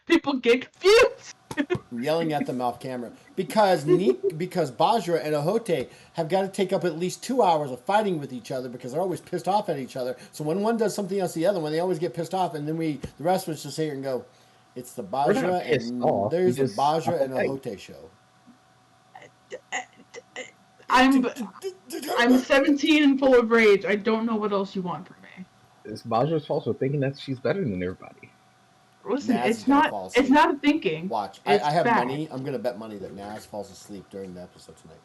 People get confused. I'm yelling at them off camera because Bajhra and Ahote have got to take up at least 2 hours of fighting with each other because they're always pissed off at each other. So when one does something else, the other one, they always get pissed off, and then the rest of us just sit here and go, "It's the Bajhra and there's the Bajhra and Ahote show." I'm 17 and full of rage. I don't know what else you want from me. It's Bajra's fault for thinking that she's better than everybody. Listen, it's not thinking. Watch. I have money. I'm going to bet money that Naz falls asleep during the episode tonight.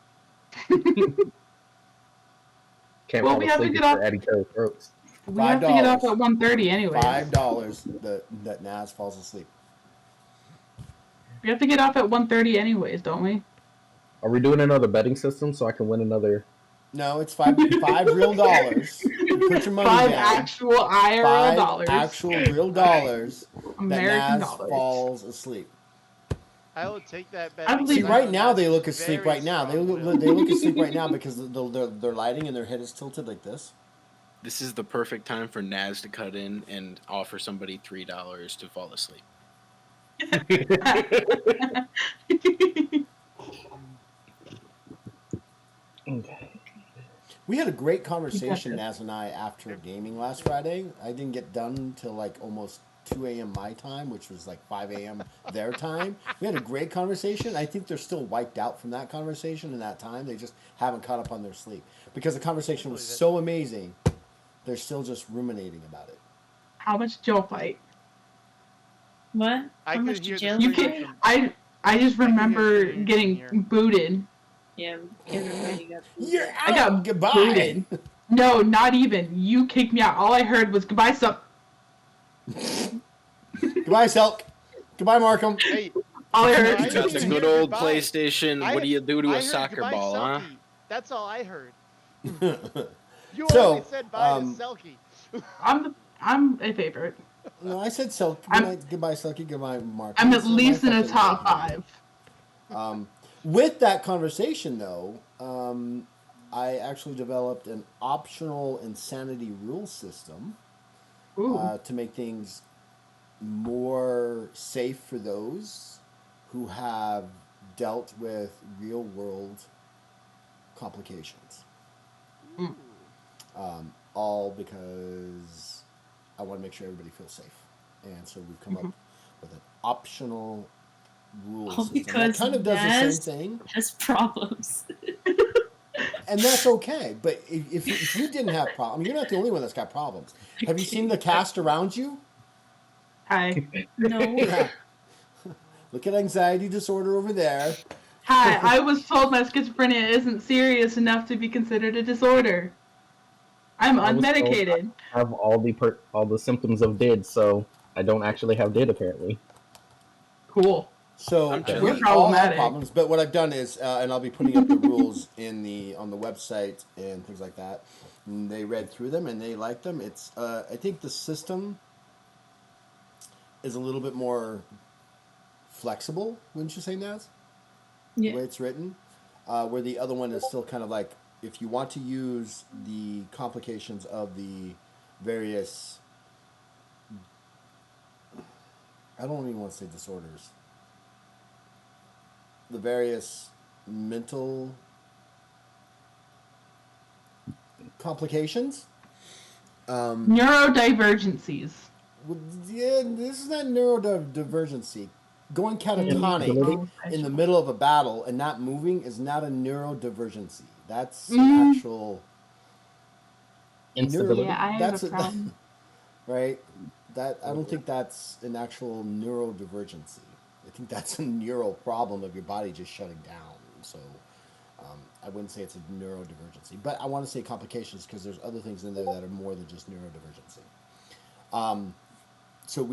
Can't fall asleep at each other's throats. We have to get off at 1:30 anyway. $5 that Naz falls asleep. We have to get off at 1:30 anyways, don't we? Are we doing another betting system so I can win another? No, it's five real dollars. You put your money down. 5 actual IRL dollars. 5 actual real dollars. American that Naz dollars. falls asleep. I will take that bet. See, right now they look asleep. Right now they look asleep right now because they're lighting and their head is tilted like this. This is the perfect time for Naz to cut in and offer somebody $3 to fall asleep. Okay. We had a great conversation, Naz and I, after gaming last Friday. I didn't get done until like almost 2 a.m. my time, which was like 5 a.m. their time. We had a great conversation. I think they're still wiped out from that conversation in that time. They just haven't caught up on their sleep. Because the conversation was so amazing, they're still just ruminating about it. How much did y'all fight? What? I How much could hear did the you scream. I just remember scream getting here. booted. Yeah, everybody got You're out. I got Goodbye. booted. No, not even. You kicked me out. All I heard was goodbye, Sup. Goodbye, Selk. Goodbye, Markham. Hey, All I heard. I Got the didn't good hear old goodbye. PlayStation. What do you do to I a heard soccer goodbye, ball, huh? Selkie. That's all I heard. You So, only said bye to Selkie. I'm a favorite. No, I said Selk. Goodbye, Selkie. Goodbye, Markham. I'm at So least my in a fucking- top 5. With that conversation, though, I actually developed an optional insanity rule system to make things more safe for those who have dealt with real-world complications. All because I want to make sure everybody feels safe. And so we've come up with an optional rule All system because that kind of does the Naz same thing. has problems. And that's okay. But if you didn't have problems, you're not the only one that's got problems. Have you seen the cast around you? Hi. No. Yeah. Look at anxiety disorder over there. Hi. I was told my schizophrenia isn't serious enough to be considered a disorder. I'm unmedicated. I have all the symptoms of DID, so I don't actually have DID apparently. Cool. So We're we all have problematic. problems, but what I've done is, and I'll be putting up the rules on the website and things like that. And they read through them and they liked them. It's I think the system is a little bit more flexible, wouldn't you say, Naz? Yeah. The way it's written, where the other one is still kind of like, if you want to use the complications of the various, I don't even want to say disorders, the various mental complications. Neurodivergencies. Yeah, this is not neurodivergency. Going catatonic in the middle of a battle and not moving is not a neurodivergency. That's an actual Instability. Yeah, I have a problem. right? That I don't think that's an actual neurodivergency. I think that's a neural problem of your body just shutting down. So I wouldn't say it's a neurodivergency, but I want to say complications because there's other things in there that are more than just neurodivergency. So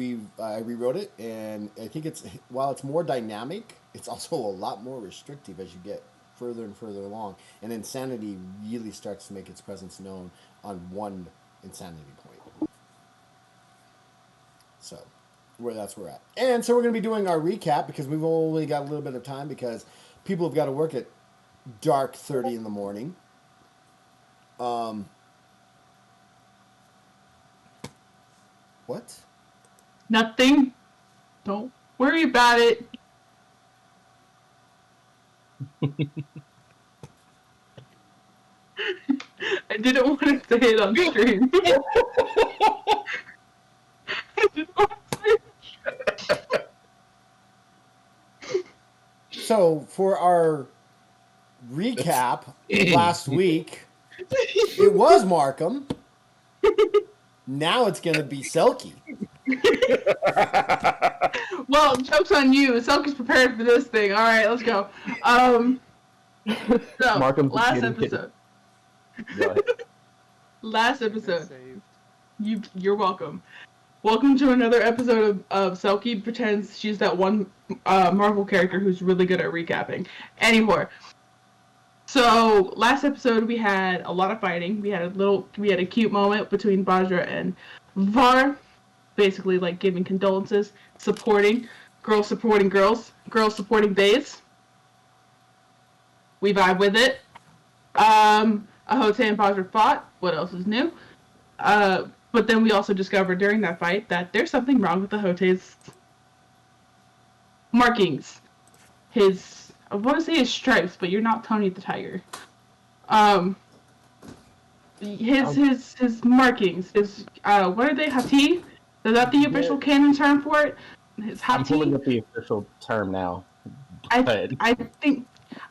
I rewrote it, and I think while it's more dynamic, it's also a lot more restrictive as you get further and further along. And insanity really starts to make its presence known on one insanity point. So that's where we're at. And so we're going to be doing our recap because we've only got a little bit of time because people have got to work at dark 30 in the morning. What? Nothing. Don't worry about it. I didn't want to say it on stream. I didn't want to say it. So for our recap last week, it was Markham. Now it's gonna be Selkie. Well, joke's on you. Selkie's prepared for this thing. All right, let's go. So Markham's last getting kidded. episode. Go ahead. Last You're episode. saved. You're welcome. Welcome to another episode of Selkie pretends she's that one Marvel character who's really good at recapping. Anymore. So last episode we had a lot of fighting. We had a cute moment between Bajhra and Var, basically like giving condolences, supporting girls supporting girls, girls supporting days. We vibe with it. Ahote and Bajhra fought. What else is new? But then we also discovered during that fight that there's something wrong with Ahote's markings. I want to say his stripes, but you're not Tony the Tiger. His markings, what are they? Hati? Is that the official canon term for it? His I'm Hati? pulling up the official term now. I think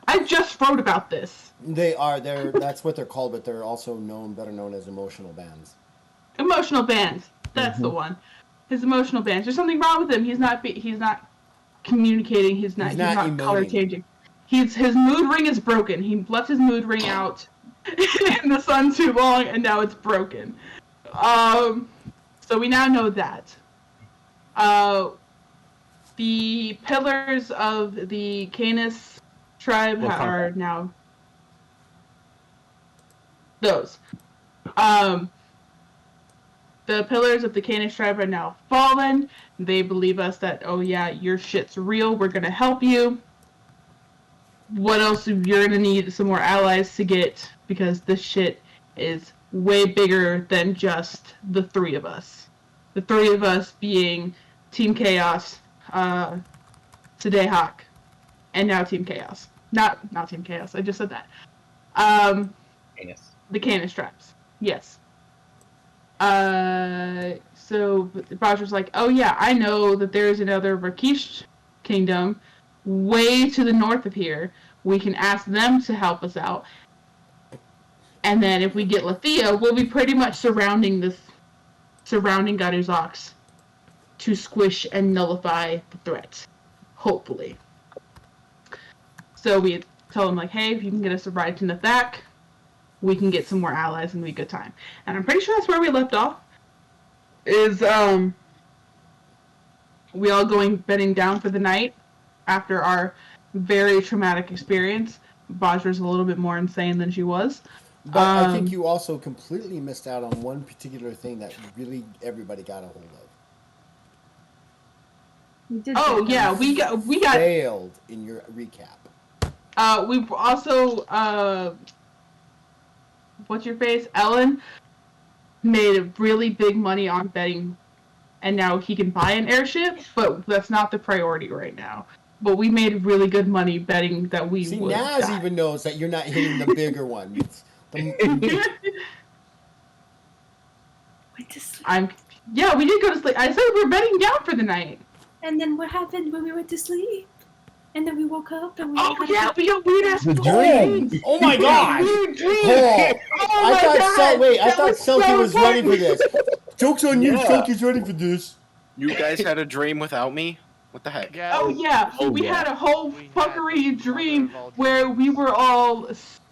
I just wrote about this. That's what they're called, but they're also better known as emotional bands. Emotional bands. That's the one. His emotional bands. There's something wrong with him. He's not communicating. He's not color changing. His mood ring is broken. He left his mood ring out in the sun too long, and now it's broken. So we now know that. The pillars of the Canis tribe are now those. The pillars of the Canis tribe are now fallen. They believe us that, oh yeah, your shit's real. We're gonna help you. What else? You're gonna need some more allies to get, because this shit is way bigger than just the three of us. The three of us being Team Chaos, Hawk, and now Team Chaos. Not Team Chaos. I just said that. Canis. The Canis tribes. Yes. So Bajhra's like, oh yeah, I know that there's another Rakish kingdom way to the north of here. We can ask them to help us out. And then if we get Lathea, we'll be pretty much surrounding Garuzox to squish and nullify the threat. Hopefully. So we tell them like, hey, if you can get us a ride to Nathak, we can get some more allies and be a good time. And I'm pretty sure that's where we left off. Is we all going bedding down for the night after our very traumatic experience. Bajhra's a little bit more insane than she was. But I think you also completely missed out on one particular thing that really everybody got a hold of. Oh yeah, we got failed in your recap. We also what's your face? Ellen made really big money on betting, and now he can buy an airship, but that's not the priority right now. But we made really good money betting that we would Naz die. even knows that you're not hitting the bigger one. Went to sleep. Yeah, we did go to sleep. I said we're bedding down for the night. And then what happened when we went to sleep? And then we woke up and we Oh had yeah, we had weird ass The dreams. dream. Oh my god! Weird dreams. Oh, Oh my god! I thought Selkie so was ready for funny. this. Joke's on you, Yeah. Selkie's ready for this. You guys had a dream without me? What the heck? Yeah. Oh yeah, Oh, we yeah. had a whole We had fuckery the dream mother of all where dreams. we were all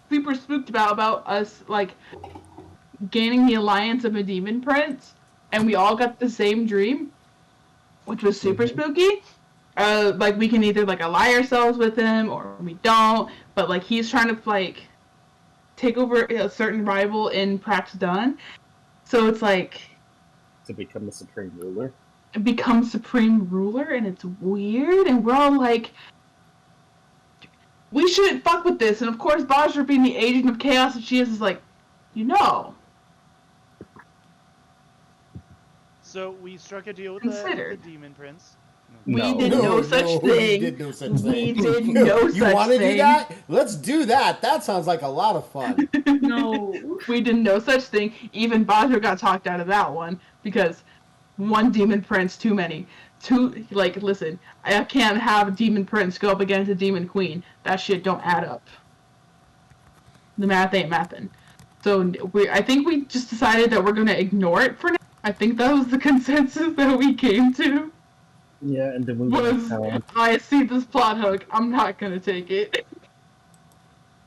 super spooked about us like gaining the alliance of a demon prince, and we all got the same dream, which was super spooky. Like we can either like ally ourselves with him or we don't, but like he's trying to like take over a certain rival in Prax Dun, so it's like To become the supreme ruler. become supreme ruler, and it's weird, and we're all like, we shouldn't fuck with this. And of course Bajhra, being the agent of chaos that she is like, you know, So we struck a deal with Consider. the demon prince. We No. did no such you thing. did no such We thing. did no You such want to do thing. that? Let's do that. That sounds like a lot of fun. No. We did no such thing. Even Bajhra got talked out of that one because one demon prince too many. Listen, I can't have a demon prince go up against a demon queen. That shit don't add up. The math ain't mathin'. So I think we just decided that we're gonna ignore it for now. I think that was the consensus that we came to. Yeah, and then we went Was down. I see this plot hook? I'm not gonna take it.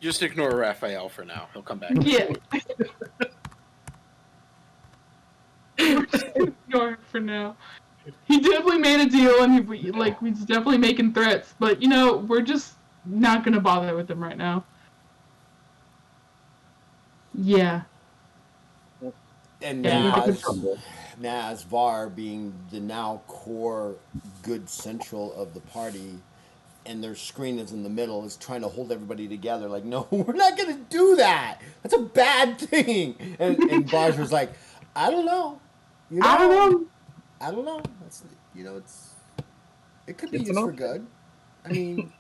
Just ignore Raphael for now. He'll come back. Yeah. We're just gonna ignore it for now. He definitely made a deal, and he's definitely making threats. But we're just not gonna bother with him right now. Yeah. And Yeah, you're Naz, control. Naz Var being the now core good central of the party, and their screen is in the middle, is trying to hold everybody together. Like, no, we're not gonna do that. That's a bad thing. And Bajra's like, I don't know. I don't know. I don't know. It could be It's used an for option. good. I mean,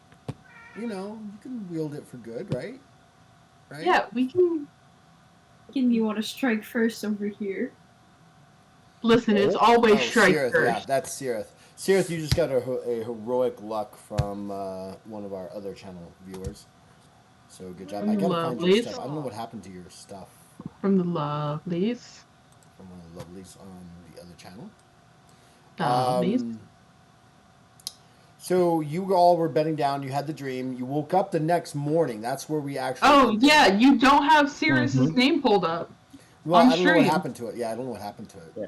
you can wield it for good, right? Right? Yeah, we can. You want to strike first over here? Listen, it's always strike Sirith, first. yeah, that's Sirith. Sirith, you just got a heroic luck from one of our other channel viewers. So good job. I gotta find your Lovelies. stuff. I don't know what happened to your stuff From the lovelies. from one of the lovelies on the other channel. Lovelies. So you all were bedding down. You had the dream. You woke up the next morning. That's where we actually. Oh yeah, you don't have Sirius's Mhm. name pulled up. Well, on I don't know what stream. happened to it. Yeah, I don't know what happened to it. Yeah.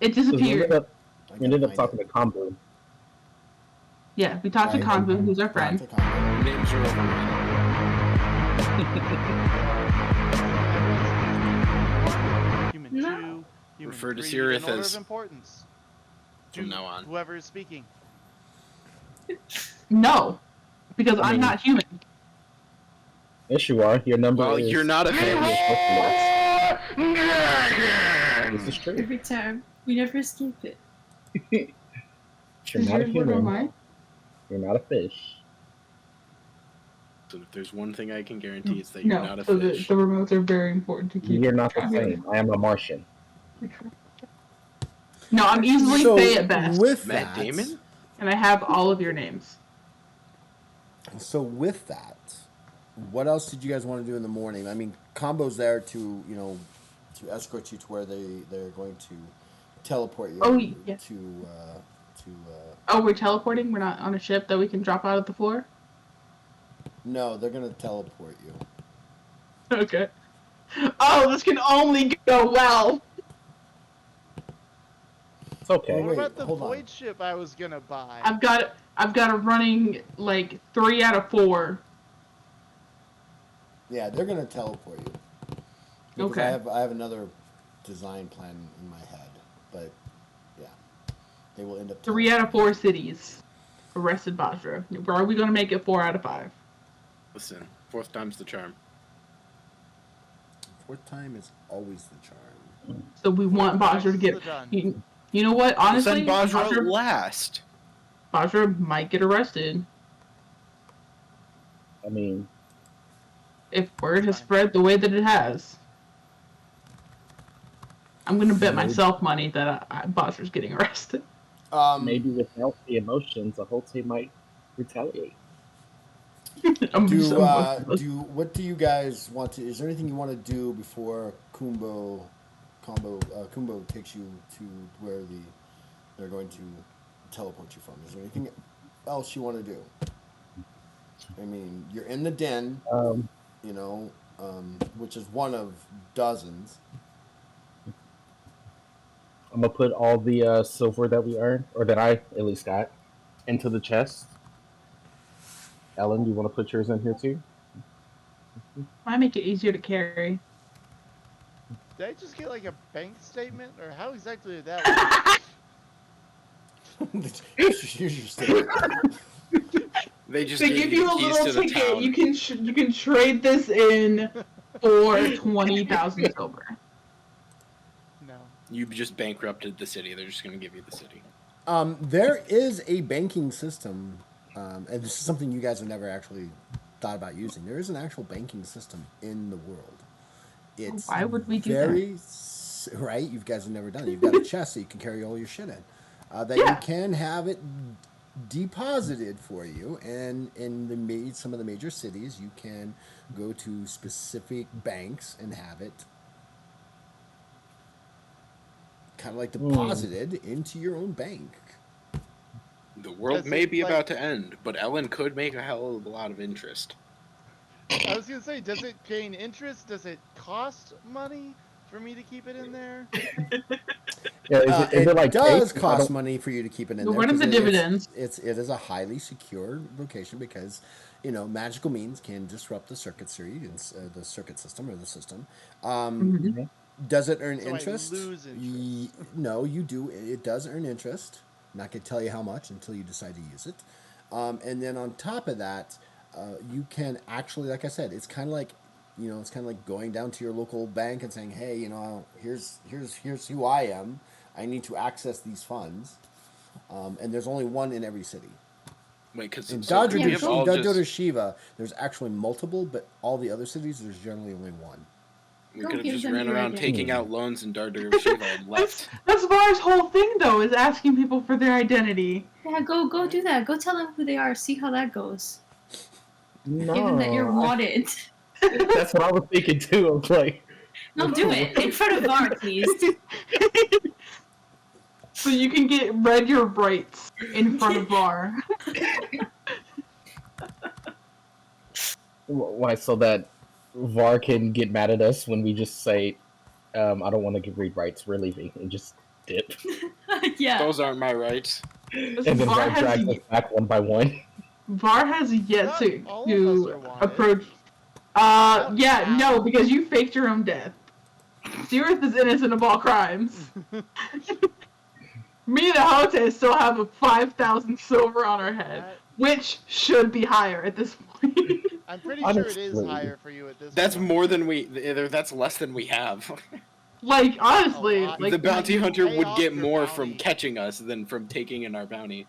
It So disappeared. we ended up talking to Combo. Yeah, we talked to Right. Kanbu, who's our friend. Names are overrated. Human No. 2, human Refer to 3, Sirith in order as- of importance. From To now on. whoever is speaking. No, because I'm mean- not human. Yes, you are. Your number Well, is. you're not a family. This is true. Every time. We never escape it. You're not a What am human. I? You're not a fish. So if there's one thing I can guarantee, it's that you're No, not a so the fish. remotes are very important to keep. You're not the track of. same. I am a Martian. No, I'm easily Faye at best, with Matt that, Damon? and I have all of your names. So with that, what else did you guys want to do in the morning? I mean, Combo's there to to escort you to where they're going to teleport you. Oh, yeah. To Oh, we're teleporting? We're not on a ship that we can drop out of the floor? no, they're gonna teleport you. Okay. Oh, this can only go well. It's okay. Oh, What wait, about the hold on. void ship I was gonna buy? I've got a running like 3 out of 4. Yeah, they're gonna teleport you. Because Okay. I have another design plan in my head, but yeah, they will end up. 3 out of 4 cities arrested Bajhra. Are we gonna make it 4 out of 5? Listen, fourth time's the charm. Fourth time is always the charm. So we want Bajhra to get. You know what? Honestly, Send Bajhra last. Bajhra might get arrested I mean, if word has spread the way that it has. I'm gonna bet myself money that Bajhra's getting arrested. maybe without the emotions, the whole team might retaliate. I'm so What do you guys want to? Is there anything you want to do before Kumbo takes you to where they're going to teleport you from? Is there anything else you want to do? I mean, you're in the den, which is one of dozens. I'm gonna put all the silver that we earned, or that I at least got, into the chest. Ellen, you want to put yours in here too? Might make it easier to carry. Did I just get like a bank statement, or how exactly did that work? Here's your statement. They just They gave give you the a keys little to the ticket. town. You can trade this in for 20,000 silver. No. You just bankrupted the city. They're just gonna give you the city. There is a banking system, and this is something you guys have never actually thought about using. There is an actual banking system in the world. It's Why would we do very right. You guys have never done it. You've got a chest that you can carry all your shit in. That you Yeah. can have it deposited for you, and in some of the major cities, you can go to specific banks and have it kind of like deposited into your own bank. The world Does may it, be like- about to end, but Ellen could make a hell of a lot of interest. I was gonna say, does it gain interest? Does it cost money for me to keep it in there? Yeah, is it like does safe? I cost don't- money for you to keep it in But there. what are 'cause the dividends? It is a highly secure location because magical means can disrupt the circuit series, the circuit system or the system. Mhm. Does it earn So I interest? lose interest. No, you do. It does earn interest. I'm not gonna tell you how much until you decide to use it. And then on top of that, you can actually, like I said, it's kind of like going down to your local bank and saying, hey, here's who I am. I need to access these funds. And there's only one in every city. Wait, because In so could we Dodger have all just Shiva, there's actually multiple, but all the other cities, there's generally only one. we Go could have give just them ran your around identity. taking out loans in Dardar Shiva and left. That's Var's whole thing, though, is asking people for their identity. Yeah, go do that. Go tell them who they are. See how that goes. No, Given that you're wanted. that's what I was thinking too. I was like, No, do it in front of Var, please. So you can get read your rights in front of Var. why? So that VAR can get mad at us when we just say, I don't want to get read rights. We're leaving, and just dip. Yeah. Those aren't my rights. And then VAR drags us back one by one. Var has yet Not to, all of us are wanted. approach. Yeah, now. no, because you faked your own death. Sirith is innocent of all crimes. Me and Ahote still have a 5,000 silver on our head, which should be higher at this point. I'm pretty sure it is Honestly. higher for you at this That's point. more than that's less than we have. Like, honestly, A lot. like The bounty you hunter pay would off get your more bounty. from catching us than from taking in our bounty.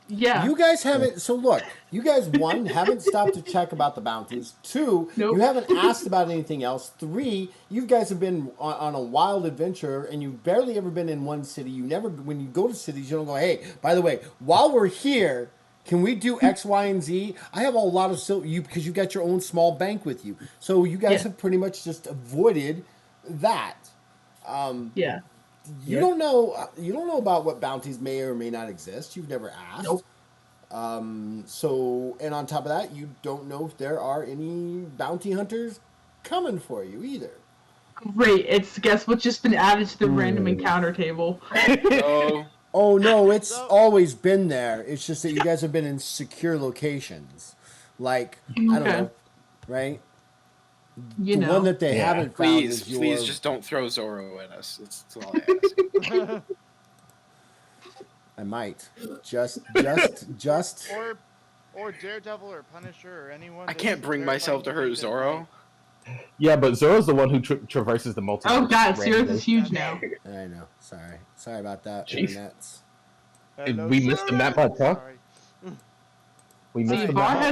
yeah. You guys haven't. So look, you guys, one, haven't stopped to check about the bounties. Two, Nope. you haven't asked about anything else. Three, you guys have been on a wild adventure, and you've barely ever been in one city. You never, when you go to cities, you don't go, hey, by the way, while we're here, can we do X, Y, and Z? I have a lot of because you got your own small bank with you, so you guys Yeah. have pretty much just avoided that. Yeah. You don't know. You don't know about what bounties may or may not exist. You've never asked. Nope. So, and on top of that, you don't know if there are any bounty hunters coming for you either. Great. It's guess what's just been added to the random encounter table. Oh, Oh no, it's So- always been there. It's just that you guys have been in secure locations, like I don't Okay. know, right? You The know. one that they Yeah. haven't found please, is your. please just don't throw Zorro at us. That's all I ask. I might just. or Daredevil or Punisher or anyone. I that's can't bring myself to hurt verified Zorro. Yeah, but Zoro's the one who traverses the multiverse. Oh god, Sirith randomly. is huge now. I know. Sorry about that. Jeez. Internets. Hello, We missed the map part, huh? Sorry. We See, missed the Var map.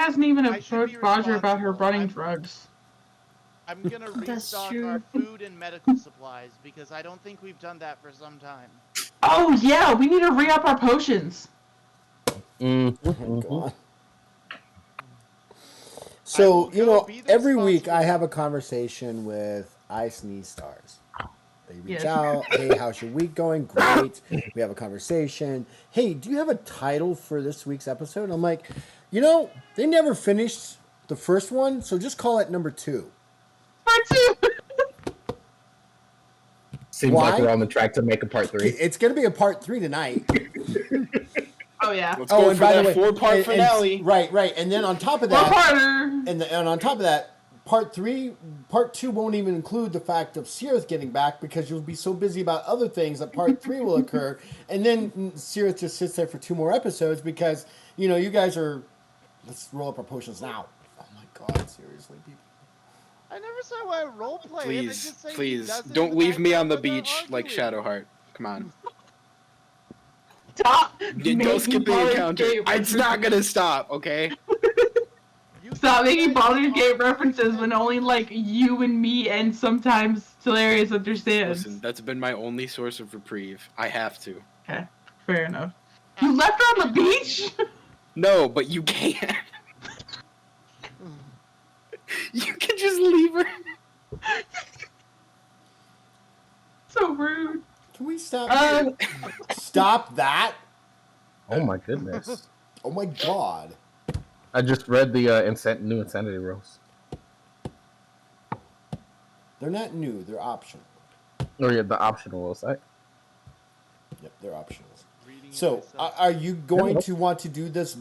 hasn't even I should be approached Bajhra about her responsible. running I'm- drugs. I'm gonna That's restock true. our food and medical supplies because I don't think we've done that for some time. Oh yeah, we need to re-up our potions. Mhm. God. So, will you go know, be the every week I responsible- have a conversation with I Sneeze Stars. They reach Yes. out, hey, how's your week going? Great. We have a conversation. Hey, do you have a title for this week's episode? And I'm like, they never finished the first one, so just call it number 2. Seems Why? like we're on the track to make a part 3. It's going to be a part 3 tonight. Oh yeah. Let's go and for by the that way, 4-part and- finale. Right. And then on top of One that, parter. and on top of that, part 2 won't even include the fact of Sirith getting back because you'll be so busy about other things that part 3 will occur. And then Sirith just sits there for 2 more episodes because, you guys are, let's roll up our potions now. Oh my God, seriously, people. I never saw why role play. Please, don't leave me on the beach like Shadowheart. Come on. Stop Don't making skip the Baldur's encounter. Gate It's not gonna stop, okay? Stop making guys Baldur's are Gate arguing references that when only this- like you and me and sometimes Hilarious understands. Listen, that's been my only source of reprieve. I have to. Okay, fair enough. You left her on the beach? No, but you can't. You can just leave her. So rude. Can we stop? Uh, Stop that! Oh my goodness. Oh my god. I just read the new Insanity Rules. They're not new, they're optional. Or yeah, the optional rules. Yep, they're optionals. reading it So, myself. are you going to want to do this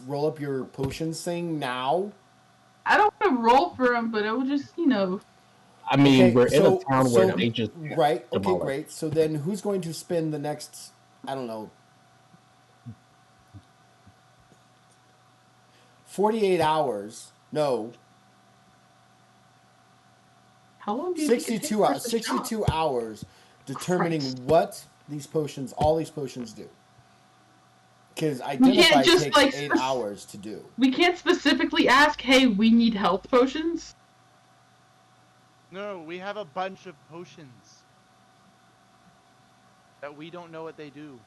roll up your potions thing now? I don't want to roll for him, but it will just, I mean, Okay, we're in so- a town so- where they just Right, okay, demolish. great. So then who's going to spend the next, I don't know, 48 hours? No, How long do you think it 62 takes hours. for us to shop? 62 hours determining Christ. what all these potions do. Because can't identify just, takes like, 8 hours to do. We can't specifically ask, hey, we need health potions? No, we have a bunch of potions that we don't know what they do.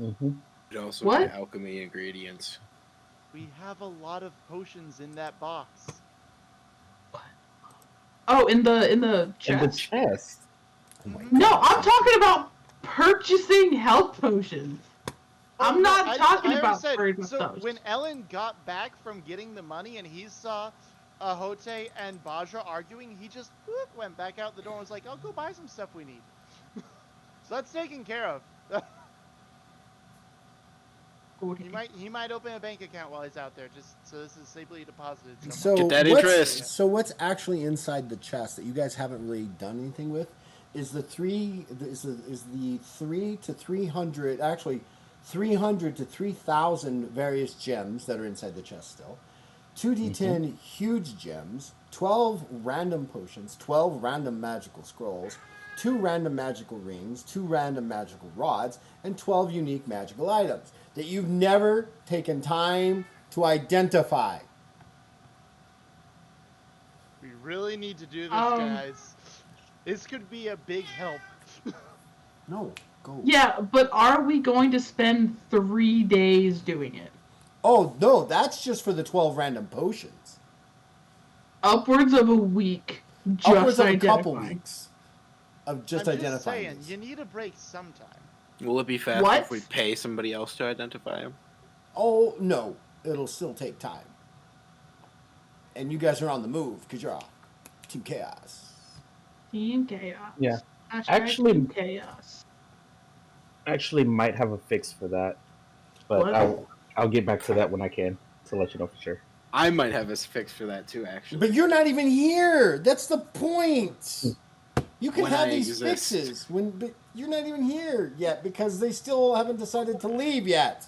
Mm-hmm. It also What? be alchemy ingredients. We have a lot of potions in that box. Oh, in the In the chest? chest. Oh my No, God. I'm talking about purchasing health potions. I'm no, not talking already about said, bird so stuff. when Ellen got back from getting the money and he saw Ahote and Bajhra arguing, he just went back out the door and was like, I'll go buy some stuff we need. So that's taken care of. He might open a bank account while he's out there, just so this is safely deposited somewhere. So Get that what's, interest. So what's actually inside the chest that you guys haven't really done anything with is the 3 to 300, actually 300 to 3,000 various gems that are inside the chest still. 2d10 huge gems, 12 random potions, 12 random magical scrolls, 2 random magical rings, 2 random magical rods, and 12 unique magical items that you've never taken time to identify. We really need to do this, Um, guys. This could be a big help. No, go. Yeah, but are we going to spend 3 days doing it? Oh, no, that's just for the 12 random potions. Upwards of a week. Just Upwards of a identifying. couple weeks of just I'm identifying saying, these. you need a break sometime. Will it be faster What? if we pay somebody else to identify him? Oh, no, it'll still take time. And you guys are on the move because you're all Team Chaos. Team Chaos. Yeah. Hashtag Actually- Team Chaos. Actually, might have a fix for that, but What? I'll get back to that when I can to let you know for sure. I might have a fix for that too, actually. But you're not even here. That's the point. You can When have I these exist. fixes but you're not even here yet because they still haven't decided to leave yet.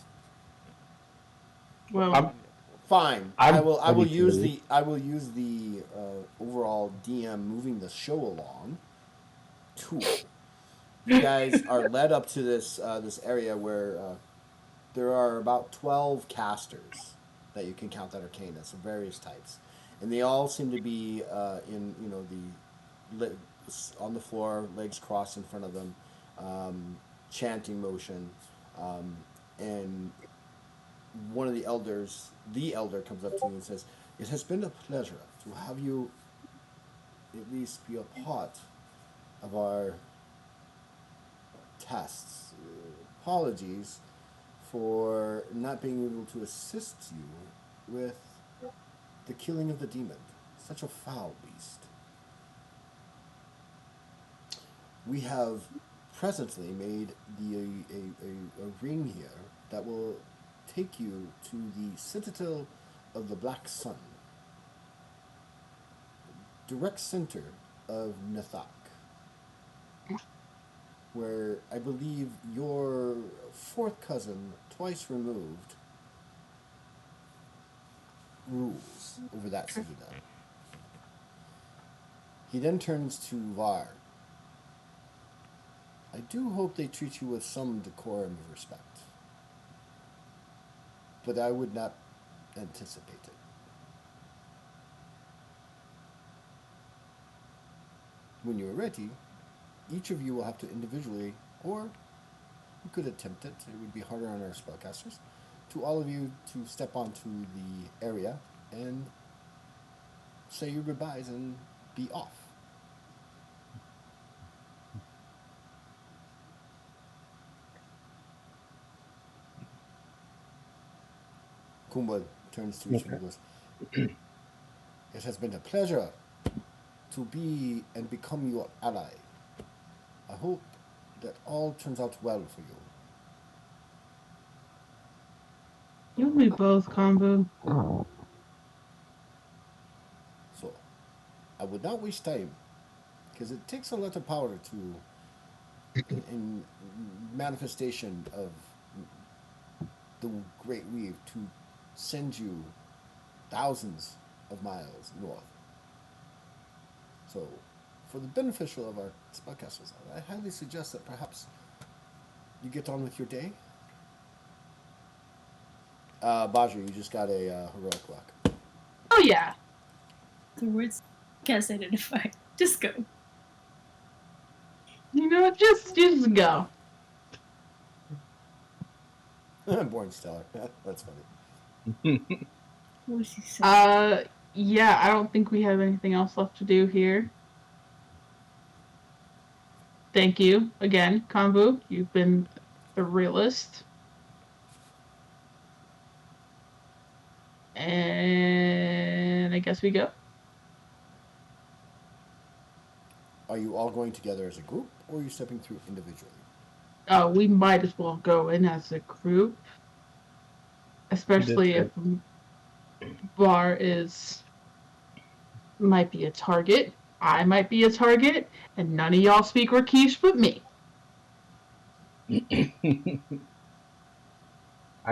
Well, I'm- Fine. I'm I will ready to use leave. the overall DM moving the show along tool. You guys are led up to this area where there are about 12 casters that you can count that are Arcanus of various types, and they all seem to be in on the floor, legs crossed in front of them, chanting motion, and one of the elder comes up to you and says, "It has been a pleasure to have you at least be a part of our tests. Apologies for not being able to assist you with the killing of the demon. Such a foul beast. We have presently made a ring here that will take you to the citadel of the Black Sun, direct center of Nathak, where I believe your fourth cousin, twice removed, rules over that citadel. He then turns to Var. I do hope they treat you with some decorum and respect. But I would not anticipate it. When you're ready, each of you will have to individually, or you could attempt it, it would be harder on our spellcasters, to all of you to step onto the area and say your goodbyes and be off. Kumba turns to each of you and goes, "It has been a pleasure to be and become your ally. I hope that all turns out well for you." You and me both, Combo. So, I would not waste time, because it takes a lot of power to, in manifestation of the Great Weave, to send you thousands of miles north. So, for the beneficial of our spellcasters, I highly suggest that perhaps you get on with your day. Bajhra, you just got a heroic luck. Oh yeah. The words cast identify. Just go. You know, just go. Born stellar. That's funny. What was he saying? Yeah, I don't think we have anything else left to do here. Thank you again, Kambu. You've been the realist. And I guess we go. Are you all going together as a group, or are you stepping through individually? We might as well go in as a group. Especially if Bar might be a target. I might be a target, and none of y'all speak Rakesh but me. I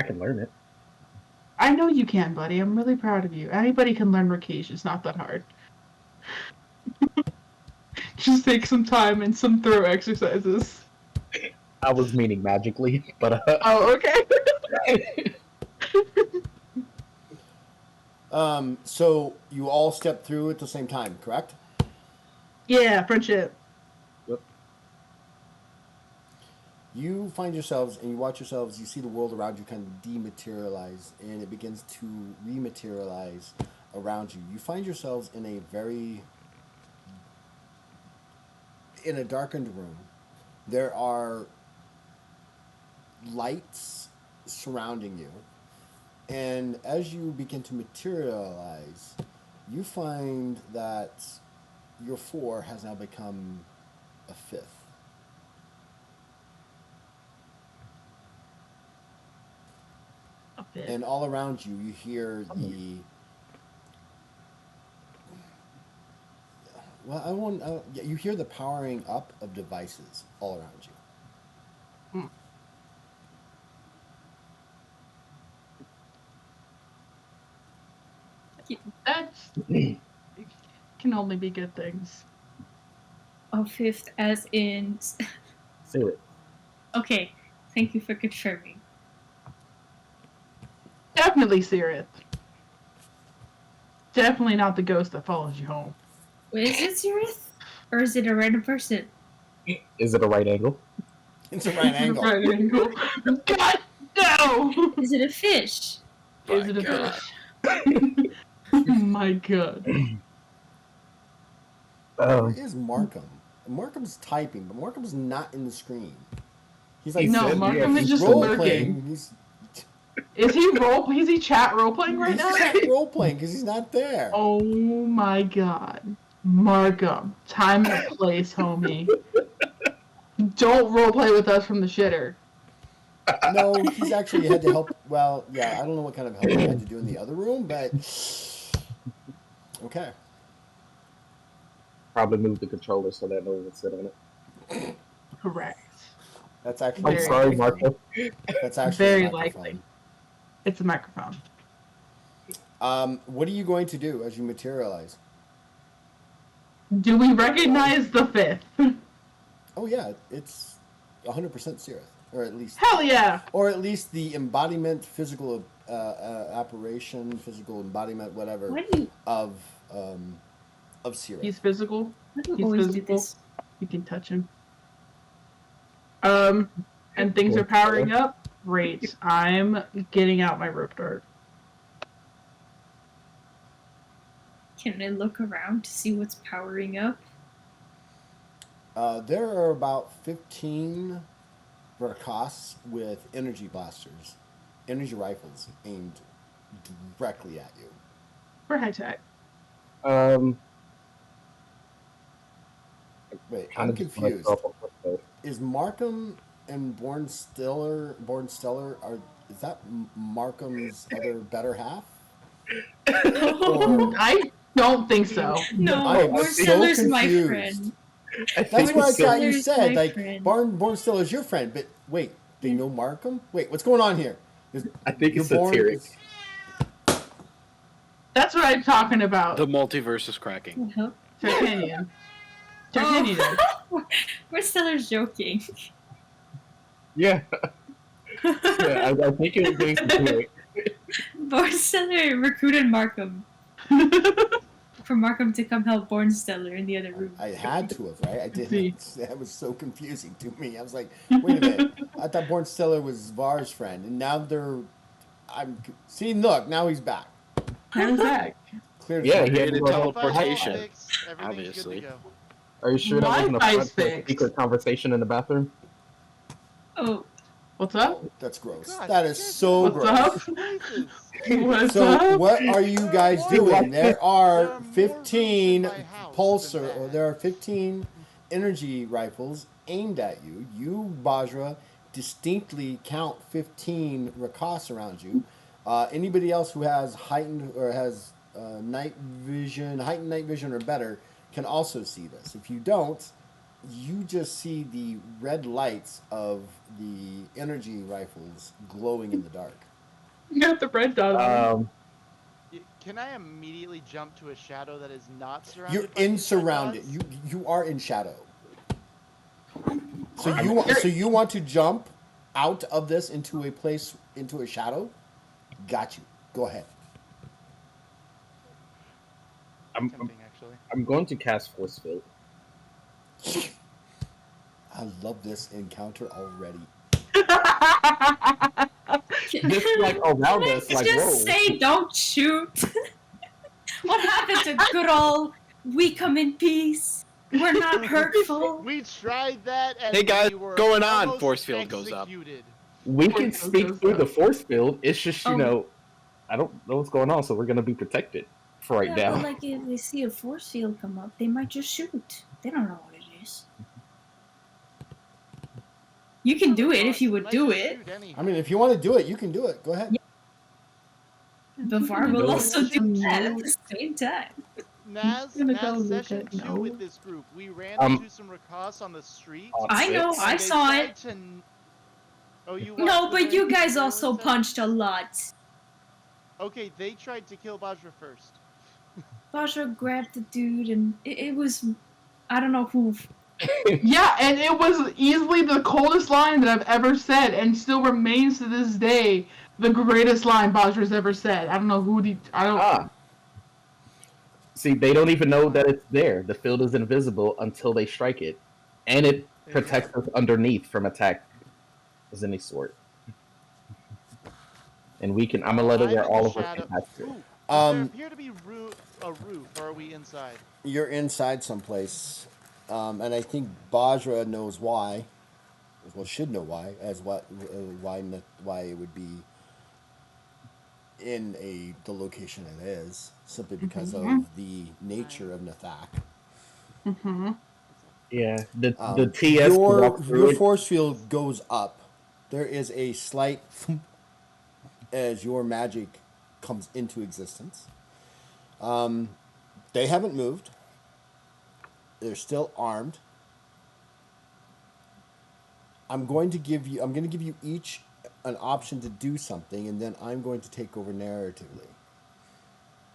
can learn it. I know you can, buddy. I'm really proud of you. Anybody can learn Rakesh. It's not that hard. Just take some time and some throw exercises. I was meaning magically, but Oh, okay. So you all step through at the same time, correct? Yeah, friendship. Yep. You find yourselves and you watch yourselves, you see the world around you kind of dematerialize and it begins to rematerialize around you. You find yourselves in a darkened room. There are lights surrounding you. And as you begin to materialize, you find that your 4 has now become a 5th. And all around you, you hear the. Well, you hear the powering up of devices all around you. That's can only be good things. A 5th as in... say it. Okay, thank you for confirming. Definitely Sirith. Definitely not the ghost that follows you home. Wait, is it Sirith? Or is it a random person? Is it a right angle? It's a right angle. Right angle. God, no! Is it a fish? Is it a fish? My God. Where is Markham? Markham's typing, but Markham's not in the screen. He's like, No, Markham is just role lurking. playing. Is he chat role playing right now? He's chat role playing because he's not there. Oh my God. Markham. Time and place, homie. Don't role play with us from the shitter. No, he's actually had to help. Well, yeah, I don't know what kind of help he had to do in the other room, but okay. Probably move the controller so that no one would sit on it. Correct. That's actually. I'm sorry, Marco. That's actually very a microphone. likely. It's a microphone. What are you going to do as you materialize? Do we recognize the 5th? Oh yeah, it's 100% Seereth, or at least Hell yeah! the embodiment, physical apparition, physical embodiment, whatever Why do you, of Seereth. He's physical. why do you He's always physical. do this? You can touch him. And things are powering up. Great. I'm getting out my rope dart. Can I look around to see what's powering up? There are about 15 Rakas with energy blasters, energy rifles aimed directly at you. For high tech. Wait, I'm confused. Is Markham and Born Stellar is that Markham's other better half? Or I don't think so. No, I am Bornsteller's so my confused. friend. That's what I thought you Bornsteller's said. my Like friend. Born Stellar's your friend, but wait, they know Markham? Wait, what's going on here? I think it's You're born- satiric. That's what I'm talking about. The multiverse is cracking. Uh-huh. Titanium. Titanium. Bornsteller's joking. Yeah. Yeah, I think it was being satiric. Bornsteller recruited Markham for Markham to come help Bornsteller in the other room. I had to have, right? I See. didn't. That was so confusing to me. I was like, wait a minute. I thought Born Stellar was Var's friend, and now see, look, now he's back. How's that? Clear. Yeah, he had to Created go help teleportation. her. Fixed, everything's Obviously. good to go. Are you sure that wasn't a Wi-Fi's front for a fixed. secret conversation in the bathroom? Oh, What's up? That's gross. God, That is you guys so What's gross. up? Jesus. What's So up? what are you guys doing? There There are are more 15 rooms in my house pulsar, than or that. there are 15 energy rifles aimed at you. You, Bajhra, distinctly count 15 Rakas around you. Anybody else who has heightened or has heightened night vision or better can also see this. If you don't, you just see the red lights of the energy rifles glowing in the dark. You got the red dot on. Can I immediately jump to a shadow that is not surrounded? You're by in these surrounded. Rakas? You are in shadow. So Alright. you want to jump out of this into a shadow? Got you. Go ahead. Tempting, actually. I'm going to cast Force Field. I love this encounter already. Just like around us, like just whoa. say don't shoot. What happened to good old we come in peace? We're not hurtful. We tried that, and Hey, guys, we were going on? almost Force field goes up. executed. We Force can field speak goes through up. the force field. It's just, you Oh. know, I don't know what's going on, so we're gonna be protected for right Yeah, now. but like if they see a force field come up, they might just shoot. They don't know what it is. You can do it if you would Might do just it. shoot anyhow. I mean, if you want to do it, you can do it. Go ahead. But Var will No. also do that at the same time. Naz, I'm gonna go Naz look session at 2 no. with this group. We ran Um, into some Rakas on the street. I know, Six. I and they saw tried it. to- Oh, you No, watched the but you very guys trailer also and stuff? punched a lot. Okay, they tried to kill Bajhra first. Bajhra grabbed the dude, and it was, I don't know who. Yeah, and it was easily the coldest line that I've ever said, and still remains to this day the greatest line Bajhra's ever said. I don't know who I don't. Ah. See, they don't even know that it's there. The field is invisible until they strike it, and it protects us underneath from attack of any sort. And we can. I'm gonna let it I'm where in all the of us shadow. can pass through. Ooh, does there Um, appear to be a roof, or are we inside? You're inside someplace, and I think Bajhra knows why. Well, should know why, why it would be in the location it is, simply because of the nature of Nathak. Mm-hmm. Yeah, the TS can Your walk through your it. force field goes up. There is a slight thump as your magic comes into existence. They haven't moved. They're still armed. I'm going to give you each an option to do something, and then I'm going to take over narratively.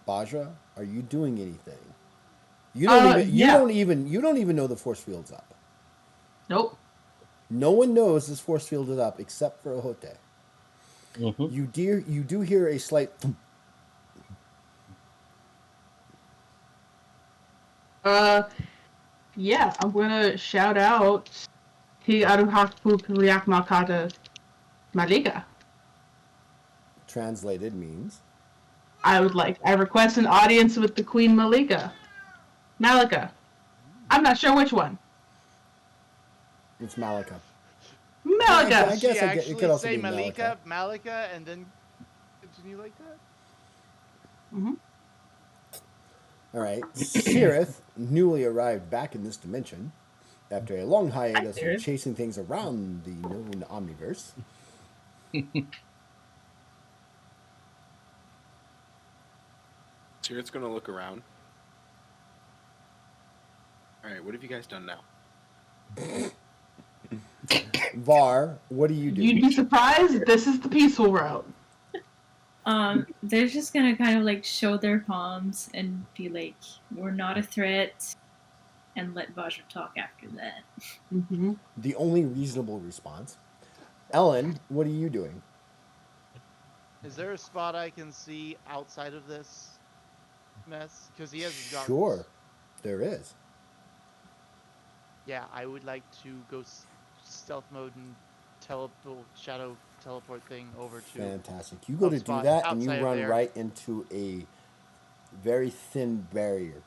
Bajhra, are you doing anything? You don't Yeah. even know the force field's up. Nope. No one knows this force field is up except for Ahote. Mhm. You do hear a slight thump. Yeah, I'm gonna shout out Hi Aruhakpuk Riak Malkata Malika. Translated means I request an audience with the Queen Malika. Malika. I'm not sure which one. it's Malika. Malika! I Does she guess it actually could also say be Malika. Malika, and then continue like that? Mm-hmm. All right. Sirith, newly arrived back in this dimension, after a long hiatus of Sirith. chasing things around the known omniverse. Sirith's gonna look around. All right, what have you guys done now? Var, what do you do? You'd be surprised, this is the peaceful route. They're just gonna kind of like show their palms and be like, "We're not a threat," and let Bajhra talk after that. Mm-hmm. The only reasonable response. Ellen, what are you doing? Is there a spot I can see outside of this mess? Because he has his goggles. Sure, there is. Yeah, I would like to go stealth mode and shadow teleport thing over to. Fantastic. You go to do spot that, and you outside of run there. right into a very thin barrier.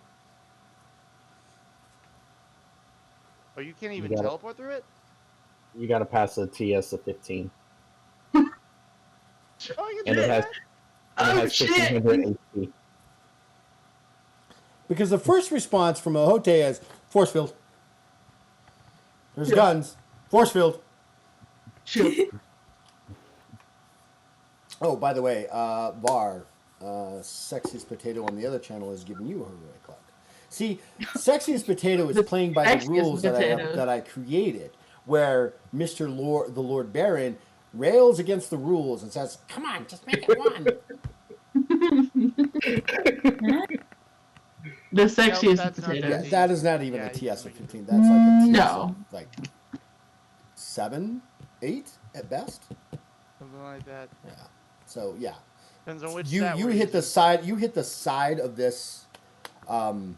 Oh, you can't even got it. teleport through it? You got to pass a TS of 15. Oh, I can And do it has, that. and it Oh, has shit! 1500 HP. Because the first response from Ahote is force field. There's Yeah. guns. Force field. Shoot. Oh, by the way, Var, Sexiest Potato on the other channel is giving you a heroic luck. See, Sexiest Potato is The playing by the Sexiest rules Potato. that I created, where the Lord Baron rails against the rules and says, "Come on, just make it one." The sexiest that's not potato. Yeah, Jeez. that is not even Yeah, a you TS can of make it 15. That's like a TS No. of like 7, 8 at best. Something like that. Yeah. So yeah. Depends on which You stat we're hit the using. side. You hit the side of this. Well,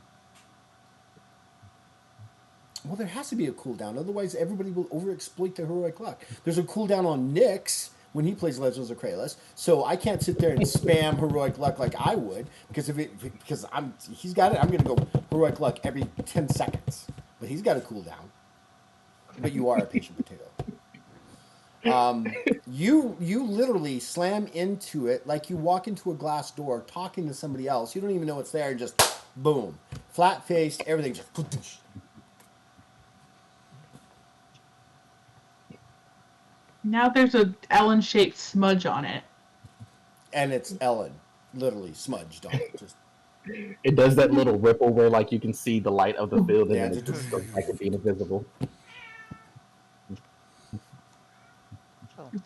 there has to be a cooldown. Otherwise, everybody will overexploit their heroic luck. There's a cooldown on Nyx when he plays Legends of Kralis, so I can't sit there and spam heroic luck like I would because he's got it. I'm gonna go heroic luck every 10 seconds, but he's got a cooldown. But you are a patient potato. You literally slam into it like you walk into a glass door talking to somebody else. You don't even know it's there, and just boom, flat faced, everything just. Now there's a Ellen-shaped smudge on it. And it's Ellen, literally smudged on it. Just It does that little ripple where like you can see the light of the field and Yeah, then it just- just goes back to being invisible.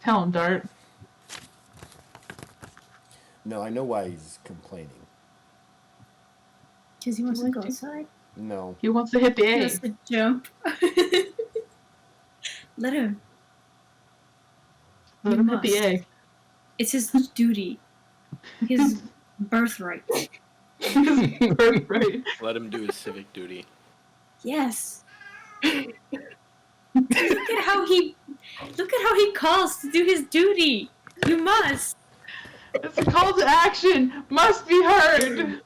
Tell him, Dart. no, I know why he's complaining. Because he wants to go outside. No, He wants to hit the He A. wants to jump. Let him. Let You him hit the must. A. It's his duty. His birthright. Right. Let him do his civic duty. Yes. Look at how he calls to do his duty. You must. It's a call to action. Must be heard.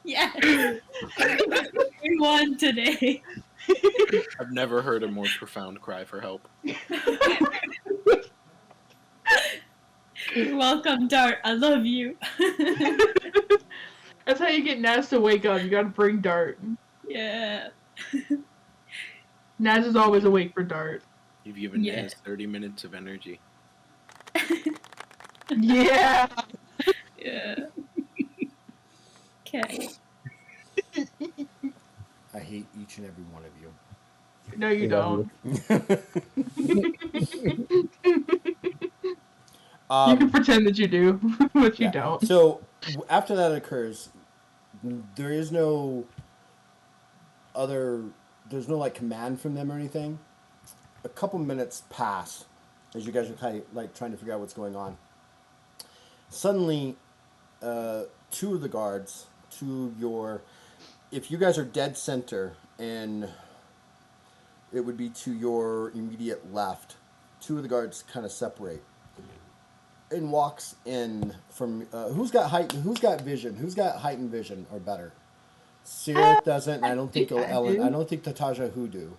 Yes. We won today. I've never heard a more profound cry for help. You're welcome, Dart. I love you. That's how you get Naz to wake up. You gotta bring Dart. Yeah. Naz is always awake for Dart. You've given Yeah. Naz 30 minutes of energy. Yeah. Yeah. Okay. I hate each and every one of you. No, you don't. You can pretend that you do, but you don't. So after that occurs, there is no other. there's no like command from them or anything. A couple minutes pass as you guys are kind of like trying to figure out what's going on. Suddenly, two of the guards to your, if you guys are dead center and it would be to your immediate left, two of the guards kind of separate and walks in from who's got vision? Who's got heightened vision or better? Sirith doesn't, and I don't think Ellen. I don't think Tataja who do.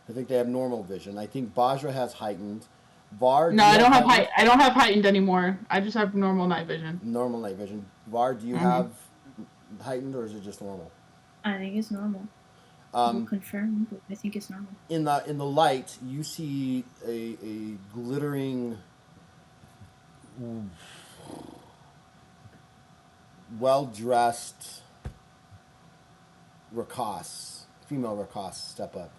I think they have normal vision. I think Bajhra has heightened. Var. No, I don't have height. I don't have heightened anymore. I just have normal night vision. Normal night vision. Var, do you have heightened or is it just normal? I think it's normal. We'll confirm, but I think it's normal. In the light, you see a glittering, well-dressed female Rakas step up.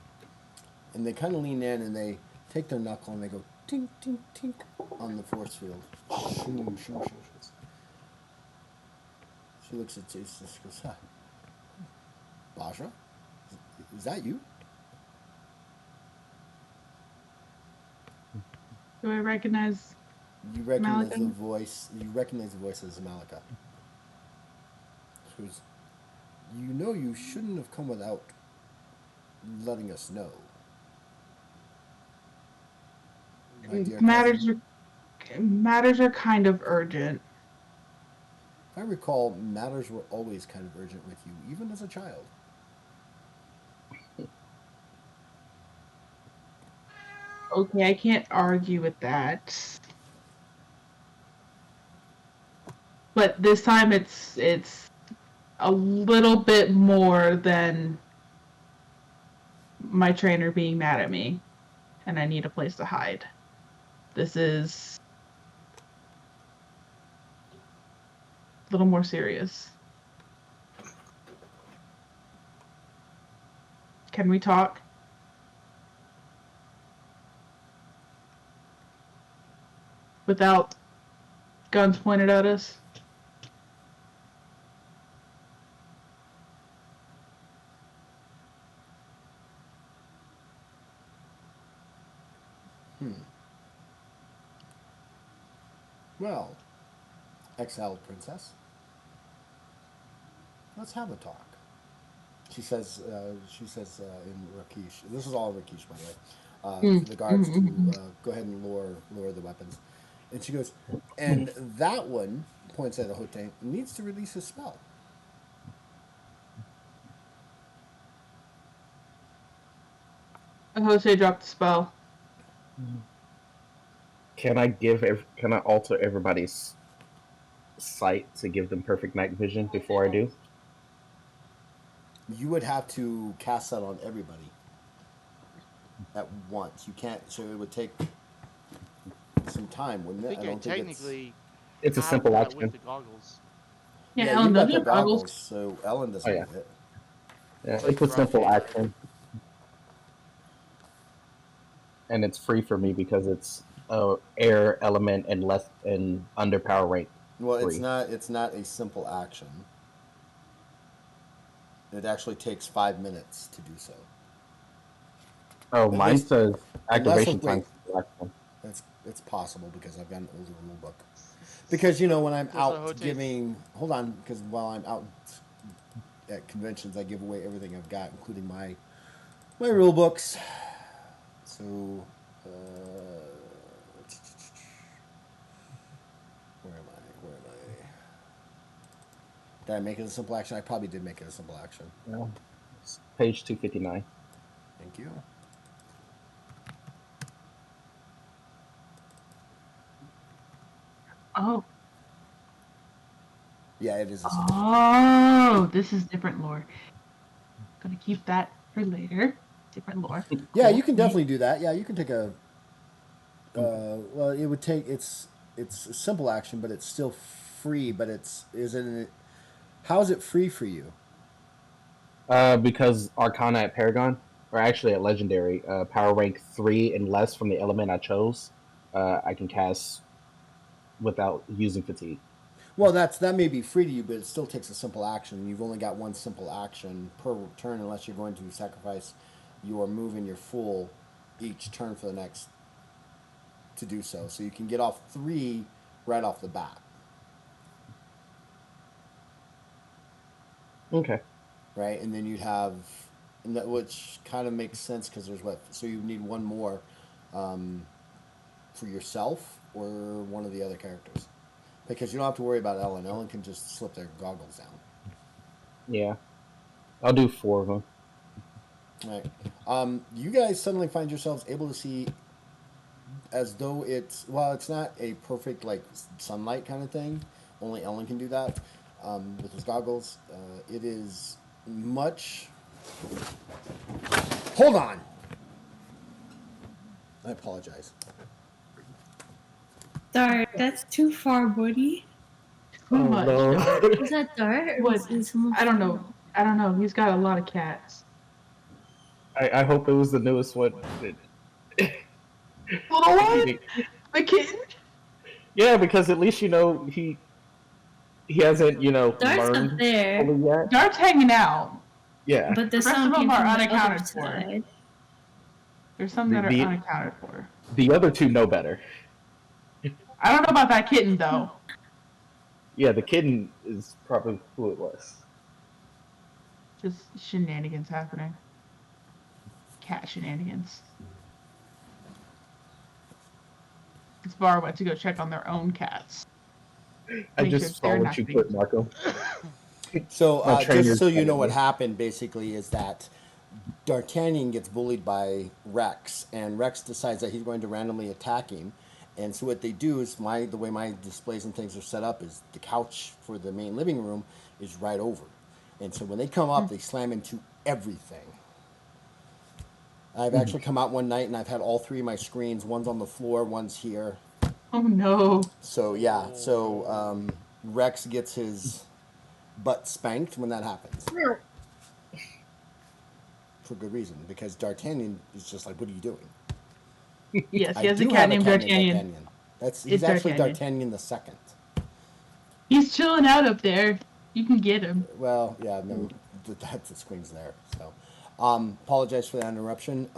And they kind of lean in and they take their knuckle and they go tink, tink, tink on the force field. Shoom, shoom, shoom, shoom. She looks at Jason and she goes, huh. Bajhra? Is that you? Do I recognize? You recognize Malika? the voice. You recognize the voice as Malika. She goes, you know you shouldn't have come without letting us know. My dear cousin. Matters are kind of urgent. If I recall, matters were always kind of urgent with you, even as a child. Okay, I can't argue with that. But this time it's a little bit more than my trainer being mad at me and I need a place to hide. This is a little more serious. Can we talk? Without guns pointed at us? Well, exiled princess, let's have a talk. She says in Rakish. This is all Rakish, by the way. For the guards to go ahead and lower the weapons. And she goes, and that one, points at the Hote, needs to release his spell. Jose dropped the spell. Can I alter everybody's sight to give them perfect night vision before I do? You would have to cast that on everybody at once. You can't, so it would take some time, wouldn't it? I think technically it's a simple action. with the goggles. Yeah, Ellen you got doesn't the have goggles, goggles. so Ellen doesn't have it. Yeah, it's a simple action. And it's free for me because it's air element and less and under power rank. Well, free. it's not a simple action. It actually takes 5 minutes to do so. Oh, mine says activation time. It's possible because I've got an older rule book. Because when I'm out giving, hold on, because while I'm out at conventions, I give away everything I've got, including my rule books. So, where am I? Did I make it a simple action? I probably did make it a simple action. Yeah. It's page 259. Thank you. Oh. Yeah, it is a simple Oh, this is different lore. Gonna keep that for later. Different lore. Yeah, you can definitely do that. Yeah, you can take a. Well, it would take it's a simple action, but it's still free. But how is it free for you? Because Arcana at Paragon, or actually at Legendary, power rank 3 and less from the element I chose, I can cast without using fatigue. Well, that may be free to you, but it still takes a simple action. You've only got one simple action per turn, unless you're going to sacrifice your move and your full each turn for the next to do so. So you can get off 3 right off the bat. Okay. Right, and then you'd have, which kind of makes sense because there's so you need one more for yourself or one of the other characters, because you don't have to worry about Ellen. Ellen can just slip their goggles down. Yeah. I'll do 4 of them. Right. You guys suddenly find yourselves able to see as though it's not a perfect like sunlight kind of thing. Only Ellen can do that with his goggles. It is much. Hold on. I apologize. Dart, that's too far, buddy. Too much. no. Was that Dart? Or What? was someone I don't know. I don't know. He's got a lot of cats. I hope it was the newest one. Little one? The kitten? Yeah, because at least he hasn't Dart's learned up there, fully yet. Dart's hanging out. Yeah. but the The rest sound of them came are from the other unaccounted for. side. There's some that are The- unaccounted for. The other 2 know better. I don't know about that kitten though. Yeah, the kitten is probably who it was. Just shenanigans happening. Cat shenanigans. Bar went to go check on their own cats. I Make just sure saw they're what not you being- put, Marco. So My just trainer's so you know telling what me. happened, basically, is that D'Artagnan gets bullied by Rex, and Rex decides that he's going to randomly attack him. And so what they do is the way my displays and things are set up is the couch for the main living room is right over. And so when they come up, they slam into everything. I've actually come out one night and I've had all 3 of my screens. One's on the floor, one's here. Oh no. So yeah, Rex gets his butt spanked when that happens. For good reason, because D'Artagnan is just like, what are you doing? Yes, I he has a do cat have named named D'Artagnan. He's It's actually D'Artagnan. D'Artagnan the second. He's chilling out up there. You can get him. Well, yeah, no, the screen's there. So, apologize for that interruption.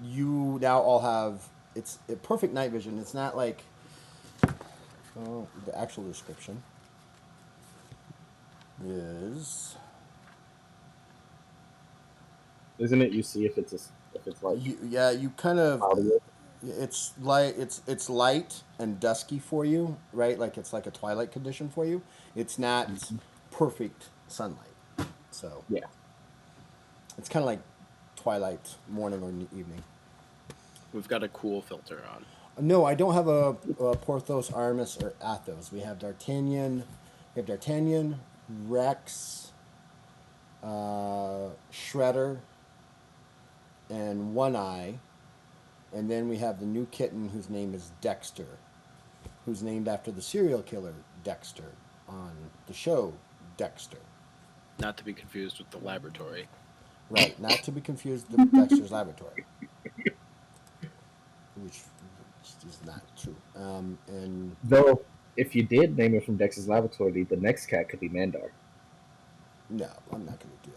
You now all have it's a perfect night vision. It's not like the actual description is. Isn't it? You see if it's like You kind of audio. it's light and dusky for you, right? Like it's like a twilight condition for you. It's not perfect sunlight. So Yeah. it's kind of like twilight, morning or evening. We've got a cool filter on. No, I don't have a Porthos, Aramis, or Athos. We have D'Artagnan. We have D'Artagnan, Rex, Shredder, and One Eye. And then we have the new kitten whose name is Dexter, who's named after the serial killer Dexter on the show Dexter. Not to be confused with the laboratory. Right, not to be confused with Dexter's Laboratory, which is not true. And Though, if you did name it from Dex's Laboratory, the next cat could be Mandar. no, I'm not going to do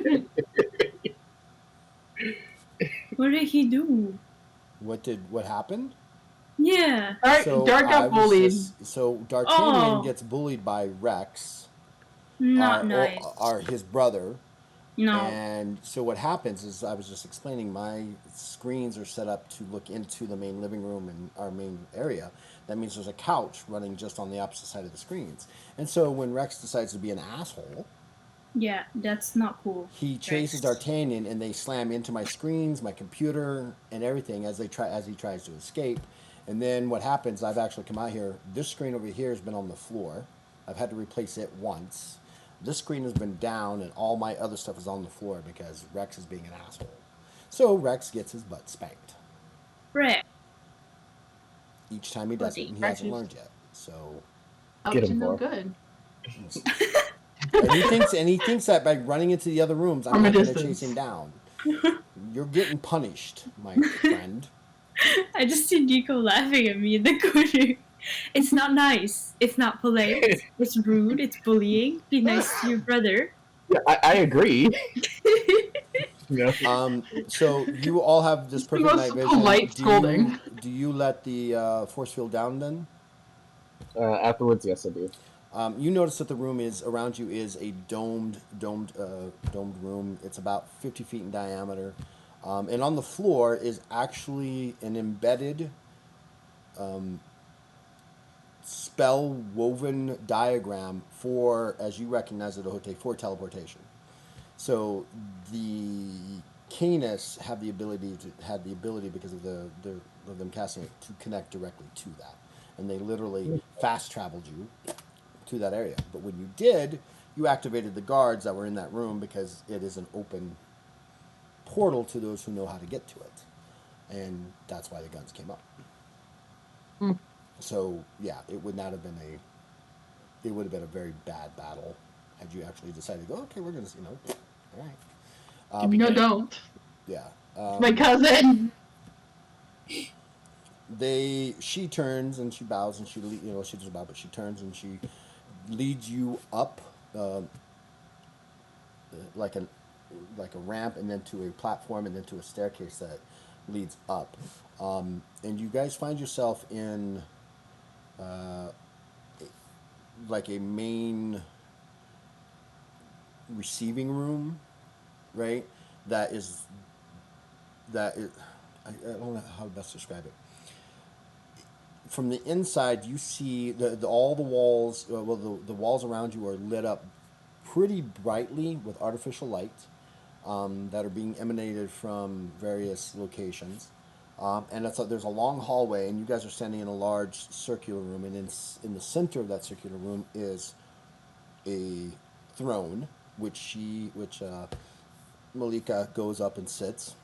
that. Okay. What did he do? What happened? Yeah. Dart I got was bullied. so D'Artagnan Oh. gets bullied by Rex, Not nice. his brother. No. And so what happens is, I was just explaining, my screens are set up to look into the main living room and our main area. That means there's a couch running just on the opposite side of the screens. And so when Rex decides to be an asshole, Yeah, that's not cool. he chases D'Artagnan, and they slam into my screens, my computer, and everything as he tries to escape. And then what happens, I've actually come out here, this screen over here has been on the floor. I've had to replace it once. This screen has been down, and all my other stuff is on the floor because Rex is being an asshole. So Rex gets his butt spanked. Right. Each time he does it, and he Rex hasn't is- learned yet. So, Up Get to him, no Bob. good. and he thinks that by running into the other rooms, I'm From a not going to distance. chase him down. You're getting punished, my friend. I just see Nico laughing at me in the corner. It's not nice. It's not polite. It's rude. It's bullying. Be nice to your brother. Yeah, I agree. You know, So you all have this It's the perfect most night vision. polite scolding. Do you let the force field down then? afterwards, yes, I do. You notice that the room is around you is a domed room. It's about 50 feet in diameter, and on the floor is actually an embedded spell woven diagram for, as you recognize it, Ohote, for teleportation. So the Canis have the ability because of of them casting it to connect directly to that, and they literally fast traveled you to that area. But when you did, you activated the guards that were in that room because it is an open portal to those who know how to get to it, and that's why the guns came up. Mm. So yeah, it would not have been it would have been a very bad battle had you actually decided to go, okay, we're gonna, all right. No, don't. Yeah. It's my cousin. She turns and she bows and she does bow, but she turns and she leads you up, like a ramp, and then to a platform, and then to a staircase that leads up. And you guys find yourself in like a main receiving room, right? That is I don't know how to best describe it. From the inside, you see all the walls. The walls around you are lit up pretty brightly with artificial light that are being emanated from various locations. And there's a long hallway, and you guys are standing in a large circular room. And in the center of that circular room is a throne, which Malika goes up and sits.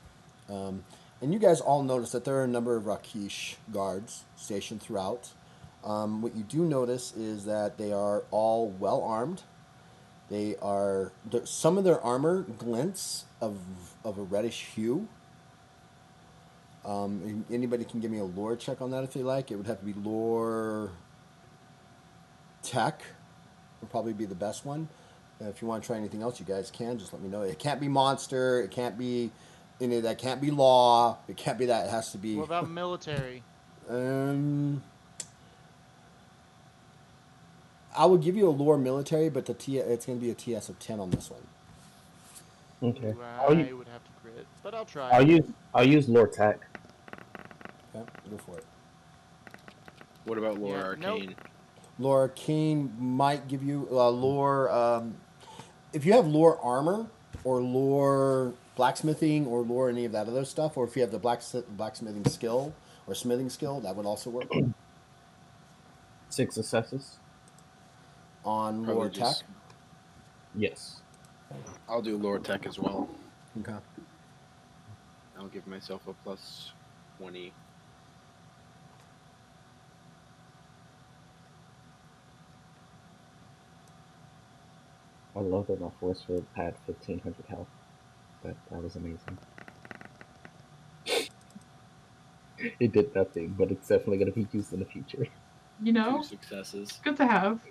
And you guys all notice that there are a number of Rakish guards stationed throughout. What you do notice is that they are all well armed. Some of their armor glints of a reddish hue. Anybody can give me a lore check on that if they like. It would have to be lore tech. Would probably be the best one. If you want to try anything else, you guys can. Just let me know. It can't be monster. It can't be any of that. Can't be law. It can't be that. It has to be. What about military? I would give you a lore military, but it's going to be a TS of 10 on this one. Okay. Ooh, I would have to crit, but I'll try. I'll use lore tech. Okay, go for it. What about lore Yeah, arcane? nope. Lore arcane might give you lore. If you have lore armor or lore blacksmithing or lore any of that other stuff, or if you have the blacksmithing skill or smithing skill, that would also work. 6 successes. On Probably lore tech. Yes. I'll do lore tech as well. Okay. I'll give myself a plus 20. I love that my force field had 1,500 health. That was amazing. It did nothing, but it's definitely going to be used in the future. 2 successes. Good to have.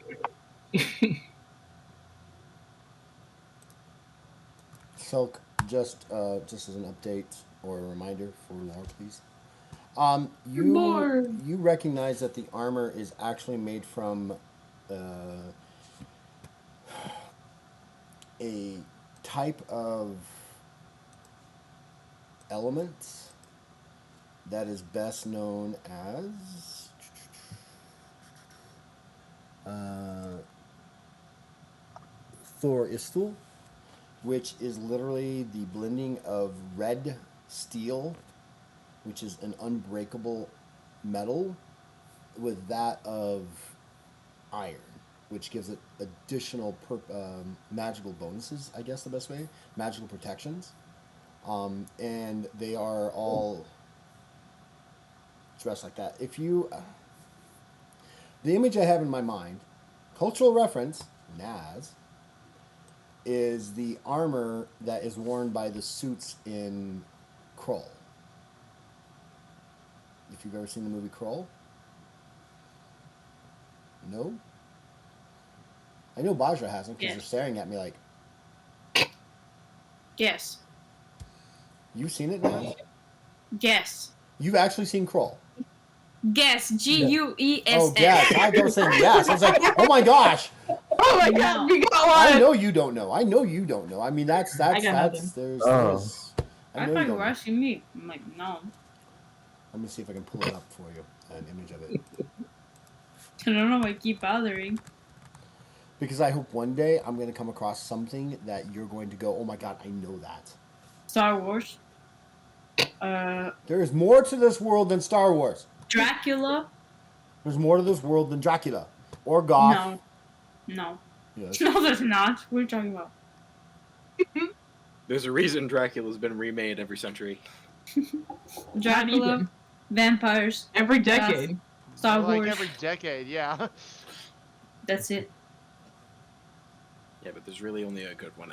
Silk, just as an update or a reminder for lore, please. You recognize that the armor is actually made from a type of element that is best known as Thor Istul, which is literally the blending of red steel, which is an unbreakable metal, with that of iron, which gives it additional magical bonuses, I guess the best way, magical protections. And they are all dressed like that. The image I have in my mind, cultural reference, Naz, is the armor that is worn by the suits in Krull. If you've ever seen the movie Krull. No? I know Bajra hasn't because Yes. they're staring at me like, Yes. you've seen it, Naz? Yes. You've actually seen Kroll? Guess. Guess. Oh, yes. I was saying yes. I was like, oh my gosh. Oh my No. god, we got I one! know you don't know. I know you don't know. I mean, that's got nothing. there's. Oh. I I know thought you you don't were know. asking me. I'm like, no. Let me see if I can pull it up for you, an image of it. I don't know why I keep bothering. Because I hope one day I'm going to come across something that you're going to go, oh my god, I know that. Star Wars. There is more to this world than Star Wars. Dracula. There's more to this world than Dracula. Or Goth. No. No. Yes. No, there's not. What are you talking about? There's a reason Dracula's been remade every century. Dracula, even. vampires, Every decade. Star Like Wars. every decade, yeah. That's it. Yeah, but there's really only a good one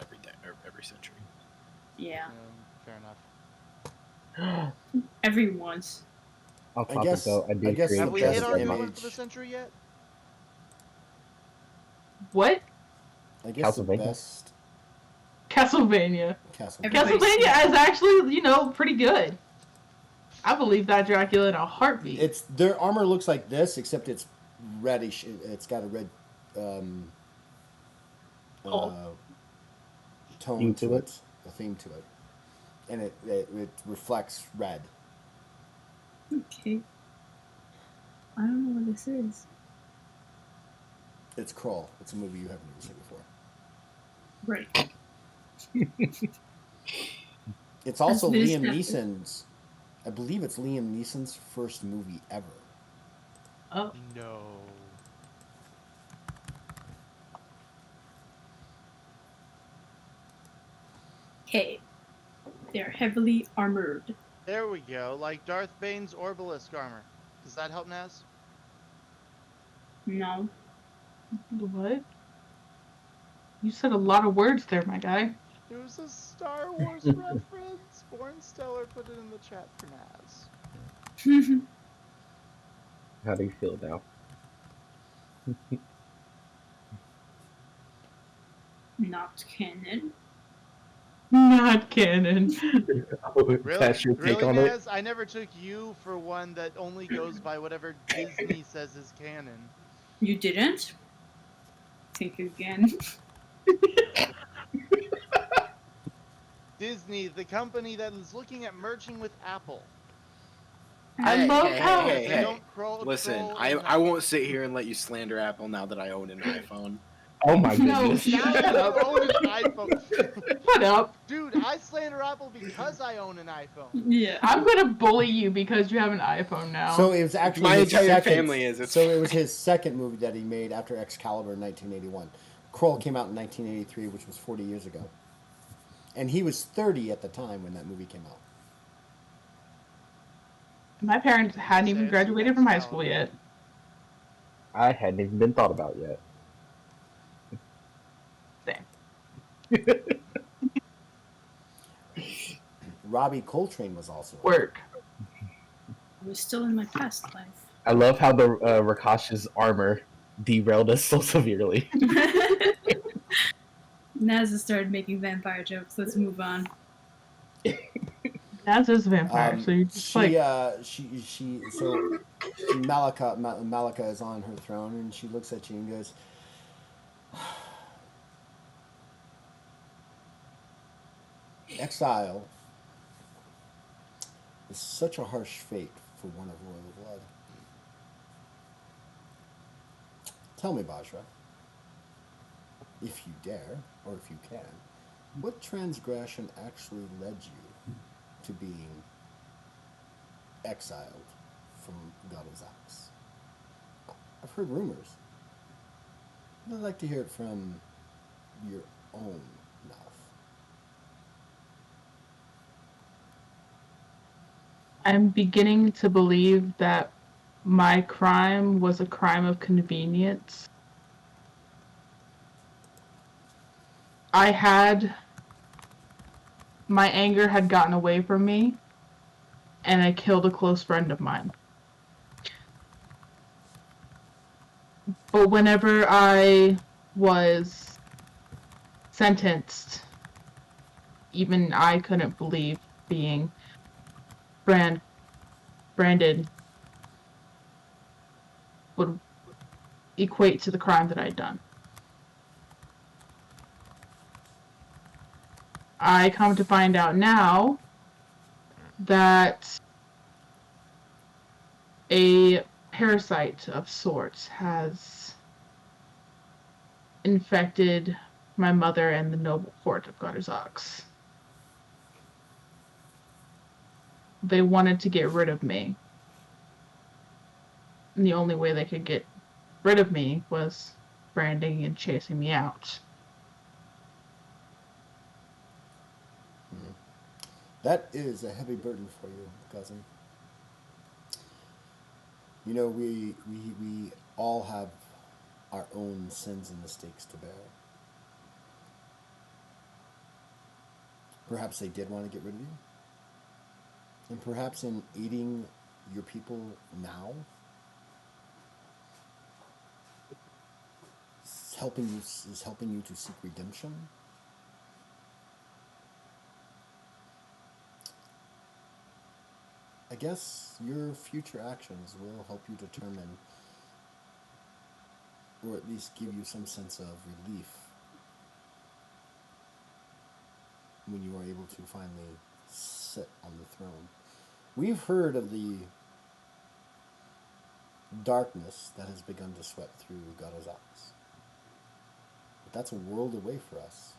every century. Yeah. Fair enough. Every once. Off I topic guess- though, I do I guess agree Have the we with hit best our that. good image- one for the century yet? What? I guess the Castlevania. best Castlevania. Castlevania. Everybody's Castlevania seen is actually, pretty good. I believe that Dracula in a heartbeat. It's their armor looks like this, except it's reddish. It's got a red Oh. tone Theme to to it, a theme to it, and it reflects red. Okay. I don't know what this is. It's Kroll. It's a movie you haven't even seen before. Right. It's also That's Liam very Neeson's. I believe it's Liam Neeson's first movie ever. Oh. No. Okay. They're heavily armored. There we go. Like Darth Bane's Orbalisk armor. Does that help, Naz? No. What? You said a lot of words there, my guy. It was a Star Wars reference. Born Stellar put it in the chat for Naz. How do you feel now? Not canon. Not canon. Really? That's your take Really, on it? Naz? I never took you for one that only goes by whatever Disney says is canon. You didn't? Think again. Disney, the company that is looking at merging with Apple. I love how. They Hey. don't crawl. Listen, crawl I won't sit here and let you slander Apple now that I own an iPhone. Oh my No, goodness. Now that I own an iPhone. Shut up. Dude, I slander Apple because I own an iPhone. Yeah. I'm gonna bully you because you have an iPhone now. So it was actually My his entire second, family is. It's So it was his second movie that he made after Excalibur in 1981. Kroll came out in 1983, which was 40 years ago. And he was 30 at the time when that movie came out. My parents hadn't even Says graduated you from high got school yet. I hadn't even been thought about yet. Robbie Coltrane was also in it. Work. I was still in my past life. I love how the Rakash's armor derailed us so severely. Naz has started making vampire jokes. Let's move on. Naz is a vampire, so you just so Malika is on her throne and she looks at you and goes, exile is such a harsh fate for one of royal blood. Tell me, Bajhra, if you dare, or if you can, what transgression actually led you to being exiled from God of Zax? I've heard rumors. I'd like to hear it from your own mouth. I'm beginning to believe that my crime was a crime of convenience. My anger had gotten away from me, and I killed a close friend of mine. But whenever I was sentenced, even I couldn't believe being branded would equate to the crime that I'd done. I come to find out now that a parasite of sorts has infected my mother and the noble court of Garzax. They wanted to get rid of me. And the only way they could get rid of me was branding and chasing me out. That is a heavy burden for you, cousin. You know, we all have our own sins and mistakes to bear. Perhaps they did want to get rid of you. And perhaps in aiding your people now, is helping you to seek redemption. I guess your future actions will help you determine, or at least give you some sense of relief when you are able to finally sit on the throne. We've heard of the darkness that has begun to sweep through Garazaks. But that's a world away for us.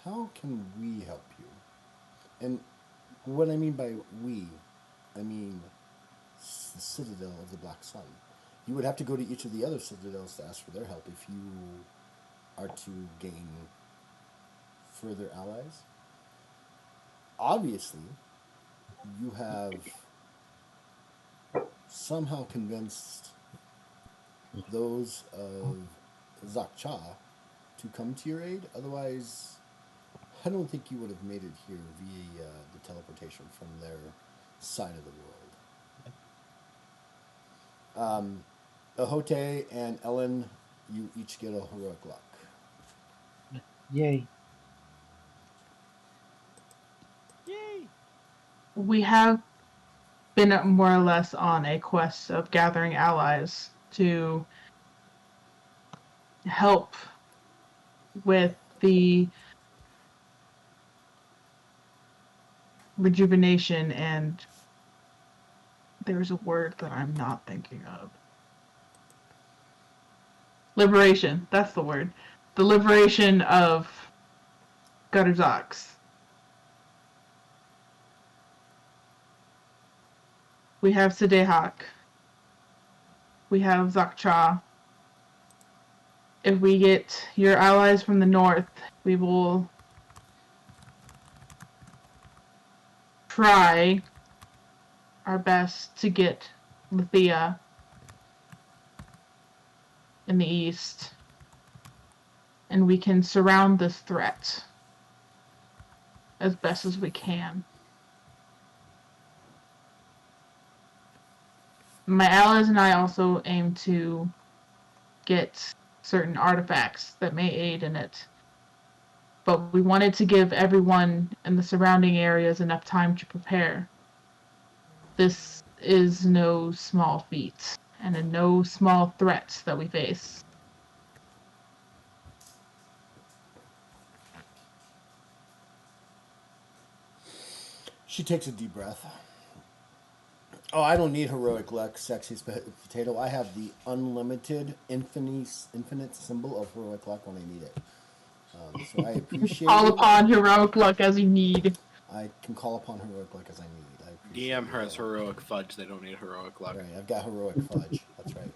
How can we help you? And what I mean by we, I mean the Citadel of the Black Sun. You would have to go to each of the other citadels to ask for their help if you are to gain further allies. Obviously, you have somehow convinced those of Zakcha to come to your aid. Otherwise, I don't think you would have made it here via the teleportation from their side of the world. Ahote and Ellen, you each get a heroic luck. Yay. Yay! We have been more or less on a quest of gathering allies to help with the rejuvenation and there's a word that I'm not thinking of. Liberation, that's the word. The liberation of Gutterzox. We have Sadehak. We have Zakcha. If we get your allies from the north, we will try our best to get Lithia in the east. And we can surround this threat as best as we can. My allies and I also aim to get certain artifacts that may aid in it. But we wanted to give everyone in the surrounding areas enough time to prepare. This is no small feat, and a no small threat that we face. She takes a deep breath. Oh, I don't need heroic luck, sexy potato. I have the unlimited, infinite symbol of heroic luck when I need it. So I appreciate Call it. upon heroic luck as you need. I can call upon heroic luck as I need. I appreciate DM it. has heroic fudge. They don't need heroic luck. Right, I've got heroic fudge. That's right.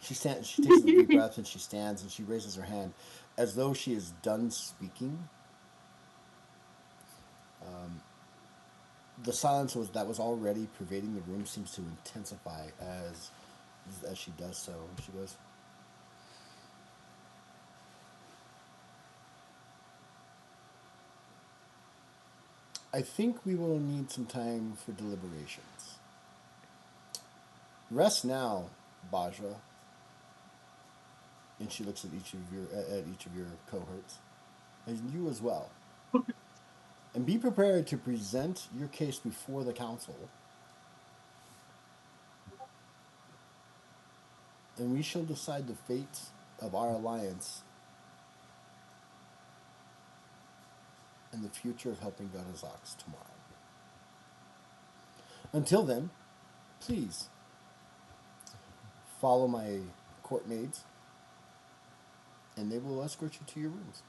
She stands. She takes a deep breath and she stands and she raises her hand, as though she is done speaking. The silence that was already pervading the room seems to intensify as she does so. She goes, I think we will need some time for deliberations. Rest now, Bajra. And she looks at each of your cohorts, and you as well. And be prepared to present your case before the council. And we shall decide the fate of our alliance and the future of helping Garazax tomorrow. Until then, please follow my court maids, and they will escort you to your rooms.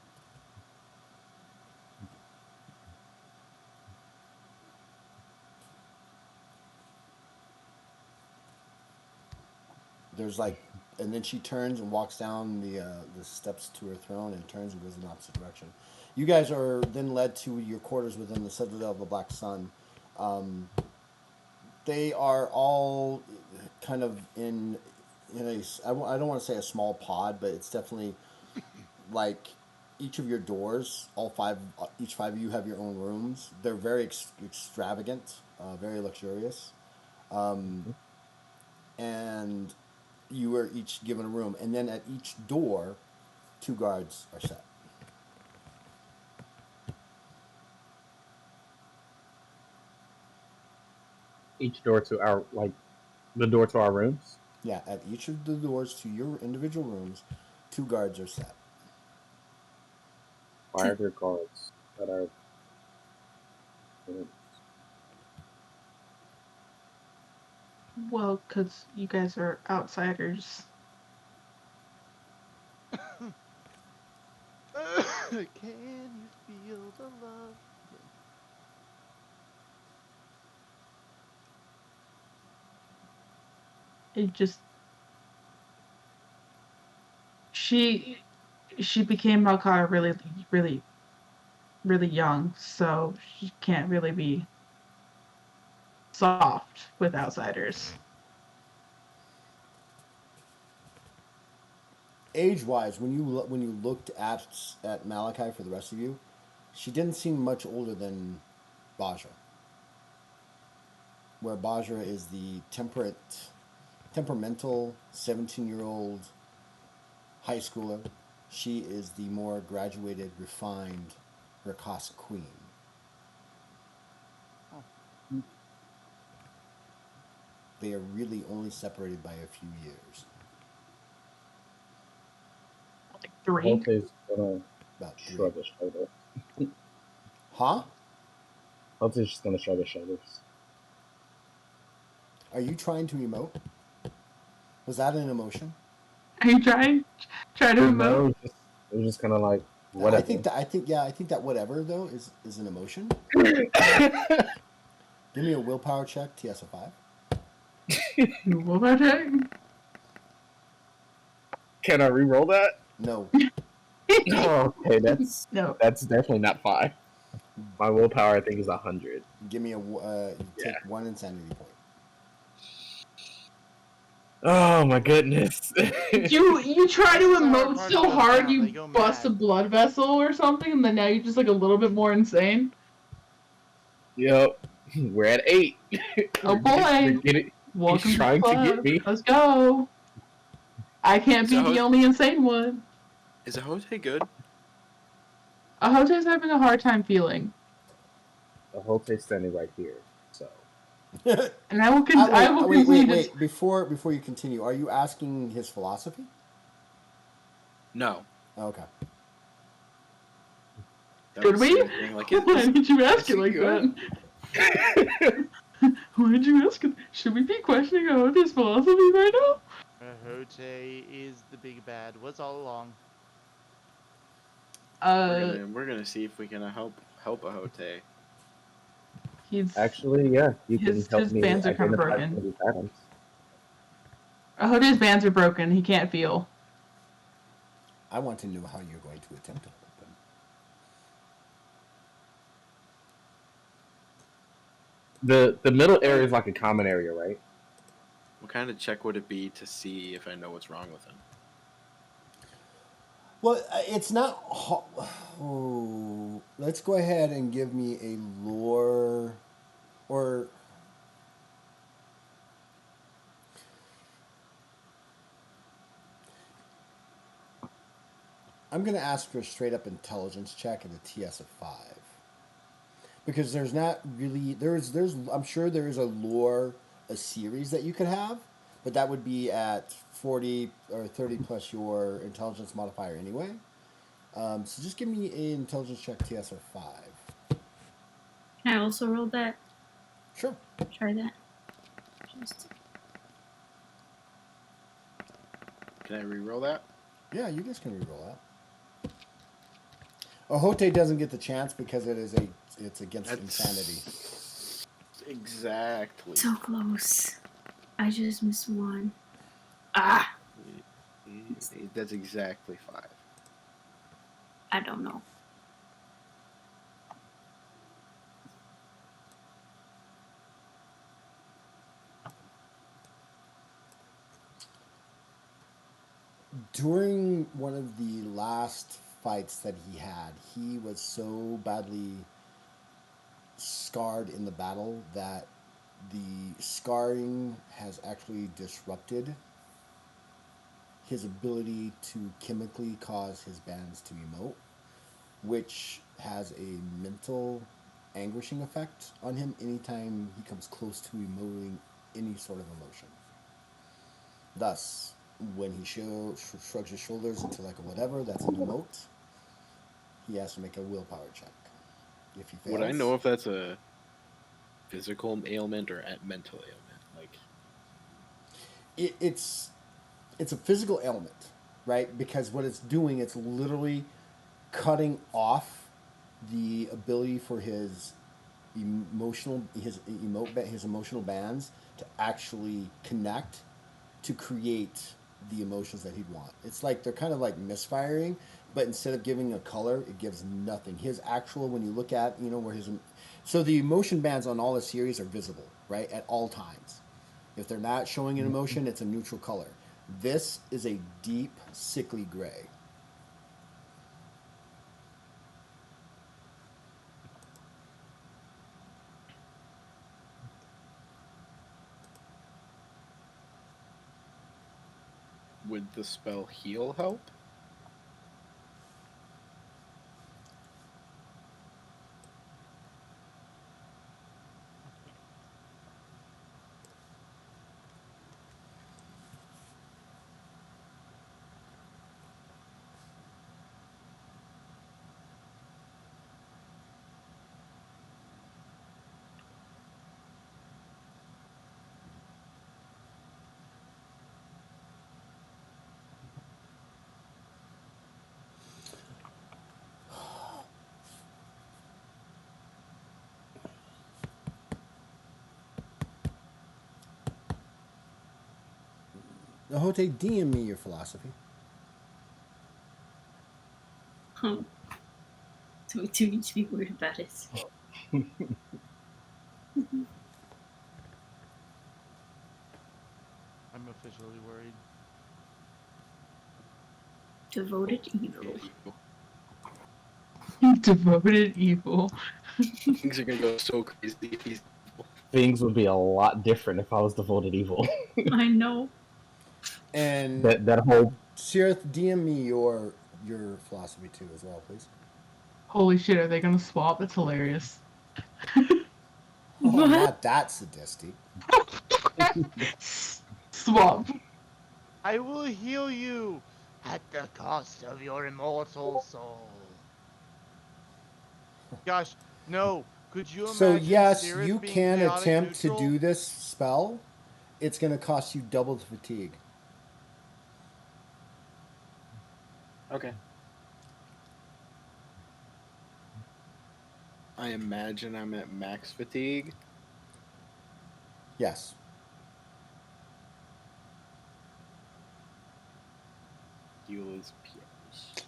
There's like, and then she turns and walks down the steps to her throne and turns and goes in the opposite direction. You guys are then led to your quarters within the Citadel of the Black Sun. They are all kind of in a, I don't want to say a small pod, but it's definitely like each of your doors, each five of you have your own rooms. They're very extravagant, very luxurious. And you are each given a room, and then at each door, 2 guards are set. Each door to our the door to our rooms. Yeah, at each of the doors to your individual rooms, 2 guards are set. Why are there guards that are? Well, because you guys are outsiders. Can you feel the love? It just she became Malkara really young, so she can't really be soft with outsiders. Age-wise, when you looked at Malachi for the rest of you, she didn't seem much older than Bajra. Where Bajra is the temperamental 17-year-old high schooler, she is the more graduated, refined Rakasa queen. Oh. They are really only separated by a few years. Like 3. Holte's gonna About 3. shrug his shoulders. Huh? Holte's just gonna shrug his shoulders. Are you trying to emote? Was that an emotion? Are you trying to emote? It was just kind of like whatever. I think that whatever though is an emotion. Give me a willpower check, TS5. Willpower check? Can I re-roll that? No. Oh, okay, that's definitely not 5. My willpower, I think, is 100. Give me take 1 insanity point. Oh my goodness! You try to emote Party so goes hard down, they you go bust mad. a blood vessel or something, and then now you're just like a little bit more insane. Yep, we're at 8. Oh boy! Welcome He's trying to the to club. get me. Let's go. I can't be the only insane one. Is Ahote good? Ahote's having a hard time feeling. Ahote's standing right here, so. And I will continue. Wait. Before you continue, are you asking his philosophy? No. Okay. Could we? Like, Why did you ask it like that? Why did you ask it? Should we be questioning Ahote's philosophy right now? Ahote is the big bad. Was all along. We're gonna see if we can help Ahote. He's Actually, yeah, you can help his me bands are kind of identify some broken. of these items. Ahote's bands are broken. He can't feel. I want to know how you're going to attempt to help him. The middle area is like a common area, right? What kind of check would it be to see if I know what's wrong with him? Well, it's not. Oh, let's go ahead and give me a lore, or I'm going to ask for a straight up intelligence check and a TS of 5. Because there's not really there's I'm sure there is a lore, a series that you could have, but that would be at 40 or 30 plus your intelligence modifier anyway. So just give me an intelligence check TS of 5. Can I also roll that? Sure. Try that. Just Can I re-roll that? Yeah, you guys can reroll that. Ohote doesn't get the chance because it's against insanity. Exactly. so close. I just missed one. Ah, That's exactly 5. I don't know. During one of the last fights that he was so badly scarred in the battle that the scarring has actually disrupted his ability to chemically cause his bands to emote, which has a mental anguishing effect on him anytime he comes close to emoting any sort of emotion. Thus, when he shrugs his shoulders into like a whatever, that's an emote, he has to make a willpower check. If he fails, Would I know if that's a physical ailment or a mental ailment? Like, it's a physical ailment, right? Because what it's doing, it's literally cutting off the ability for his emotional bands to actually connect to create the emotions that he'd want. It's like they're kind of like misfiring, but instead of giving a color, it gives nothing. His actual, when you look at, where his, so the emotion bands on all the series are visible, right, at all times. If they're not showing an emotion, it's a neutral color. This is a deep, sickly gray. would the spell heal help? Nahote, DM me your philosophy. Don't need to be worried about it. I'm officially worried. Devoted evil. Devoted evil. Things are gonna go so crazy if he's evil. Things would be a lot different if I was devoted evil. I know. And that whole Sirith, DM me your philosophy too as well, please. Holy shit, are they gonna swap? That's hilarious. Oh, I'm What? not that sadistic. Swap. I will heal you at the cost of your immortal soul. Gosh, no. Could you So imagine yes, you Sirith being can chaotic attempt to neutral? do this spell. It's going to cost you double the fatigue. Okay. I imagine I'm at max fatigue. Yes. Heal is PRs.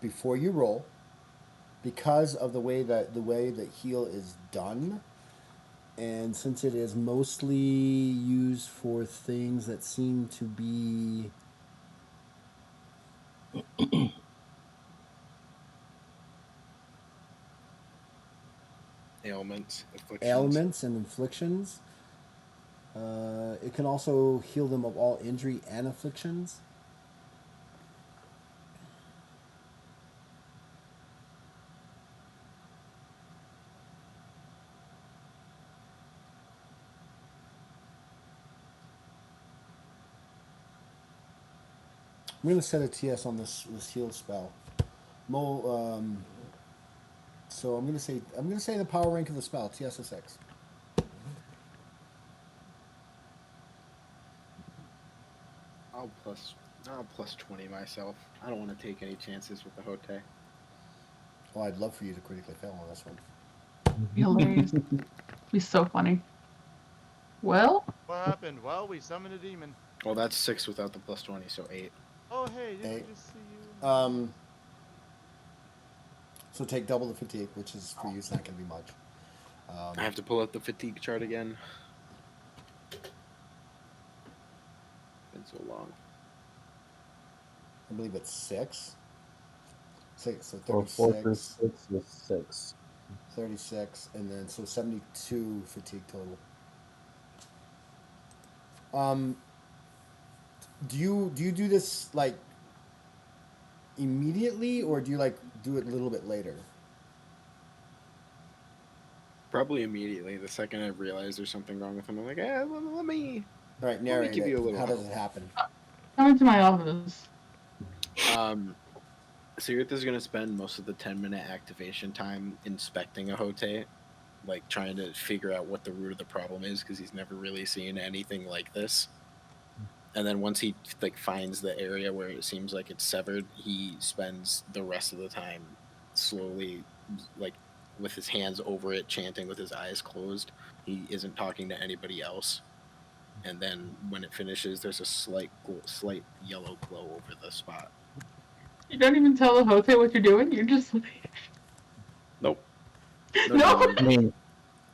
Before you roll, because of the way that heal is done, and since it is mostly used for things that seem to be Ailments, afflictions. Ailments and inflictions. It can also heal them of all injury and afflictions. I'm gonna set a TS on this heal spell. So I'm gonna say the power rank of the spell, TS of 6. I'll plus 20 myself. I don't want to take any chances with the Hote. Oh, I'd love for you to critically fail on this one. Hilarious. Be so funny. Well, What happened? Well, we summoned a demon. Well, that's 6 without the plus 20, so 8. Oh, hey, did 8. we just see you? So take double the fatigue, which is for you, it's not gonna be much. I have to pull up the fatigue chart again. Been so long. I believe it's 6. 6, so Or 4 through 36. 6 is 6. 36, and then so 72 fatigue total. Do you do this like immediately, or do you like do it a little bit later? Probably immediately. The second I realize there's something wrong with him, I'm like, let me. All right, narrate give it. you a little How does help. it happen? come into my office. Sirith is going to spend most of the 10-minute activation time inspecting a Hote, like trying to figure out what the root of the problem is, because he's never really seen anything like this. And then once he like finds the area where it seems like it's severed, he spends the rest of the time slowly, like with his hands over it, chanting with his eyes closed. He isn't talking to anybody else. And then when it finishes, there's a slight yellow glow over the spot. You don't even tell the Hote what you're doing. You're just like, Nope. no. I mean,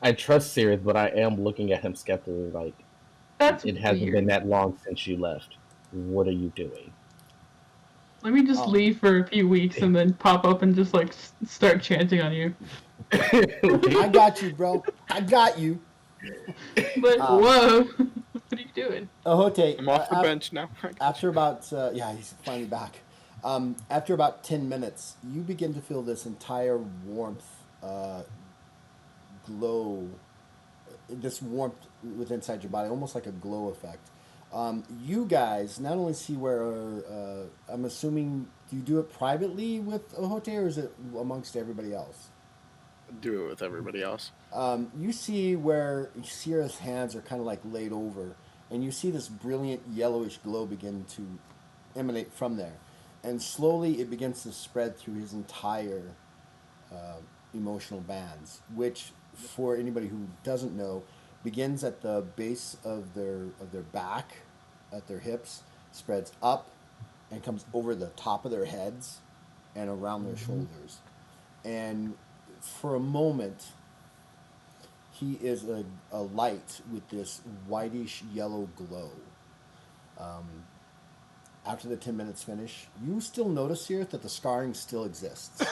I trust Sirith, but I am looking at him skeptically. Like, That's it hasn't weird. been that long since you left. What are you doing? Let me just leave for a few weeks and then pop up and just like start chanting on you. I got you, bro. I got you. But whoa, what are you doing? Ahote, I'm off the bench now. after about yeah, he's finally back. After about 10 minutes, you begin to feel this entire warmth, glow, this warmth within inside your body, almost like a glow effect. You guys not only see where I'm assuming, do you do it privately with Ahote, or is it amongst everybody else? Do it with everybody else. You see where Sierra's hands are kind of like laid over, and you see this brilliant yellowish glow begin to emanate from there. And slowly it begins to spread through his entire emotional bands, which, for anybody who doesn't know, begins at the base of their back, at their hips, spreads up, and comes over the top of their heads and around their shoulders. And for a moment, he is a light with this whitish yellow glow. After the 10 minutes finish, you still notice here that the scarring still exists.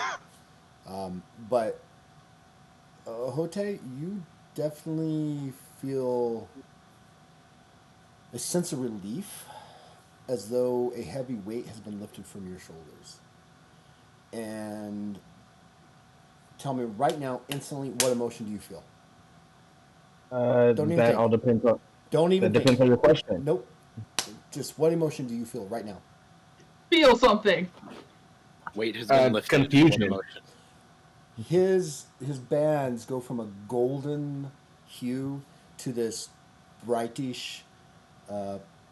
But Hote, you definitely feel a sense of relief, as though a heavy weight has been lifted from your shoulders. And tell me right now, instantly, what emotion do you feel? Don't even that think. all depends on. Don't even That depends on your question. Nope. Just what emotion do you feel right now? Feel something. Weight has been lifted. Confusion. What emotion? His bands go from a golden hue to this brightish,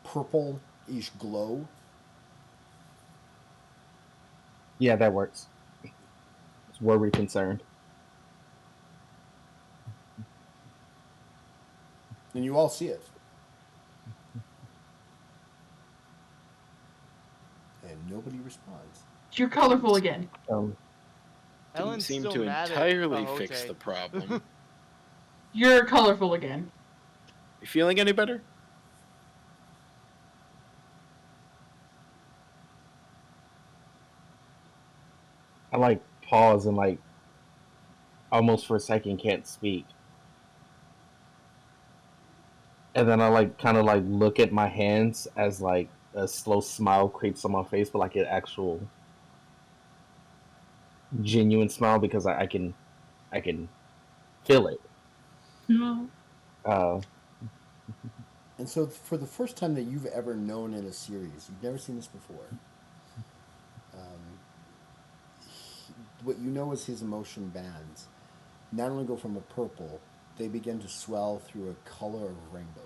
purple-ish glow. Yeah, that works. Were we concerned? And you all see it. And nobody responds. You're colorful again. Didn't Ellen's seem still to mad entirely at fix Ahote. the problem. You're colorful again. You feeling any better? I like pause and like almost for a second can't speak. And then I like kind of like look at my hands as like a slow smile creeps on my face, but like an actual genuine smile because I can feel it. No. Uh, And so, for the first time that you've ever known in a series, you've never seen this before. What you know is his emotion bands not only go from a purple, they begin to swell through a color of rainbow.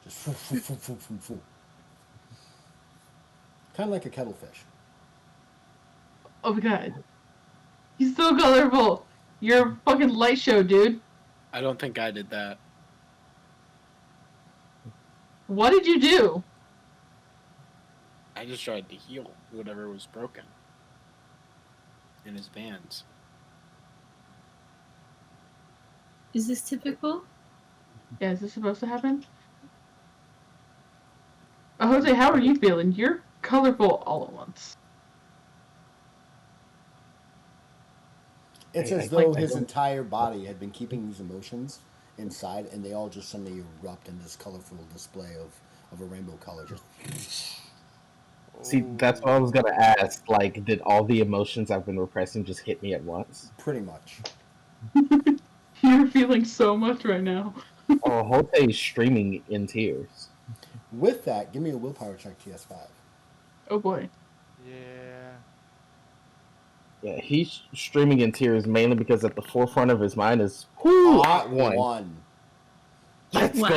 Just foo, foo, foo, foo, foo, foo. Kind of like a kettlefish. Oh my god. He's so colorful. You're a fucking light show, dude. I don't think I did that. What did you do? I just tried to heal whatever was broken in his bands. Is this typical? Yeah, is this supposed to happen? Jose, how are you feeling? You're colorful all at once. It's as though his entire body had been keeping these emotions inside, and they all just suddenly erupt in this colorful display of a rainbow color. Just See, that's what I was gonna ask. Like, did all the emotions I've been repressing just hit me at once? pretty much. You're feeling so much right now. Oh, Hote is streaming in tears. With that, give me a willpower check, TS5. Oh boy. Yeah. Yeah, he's streaming in tears mainly because at the forefront of his mind is whoo, Hot one. one. Let's Wow.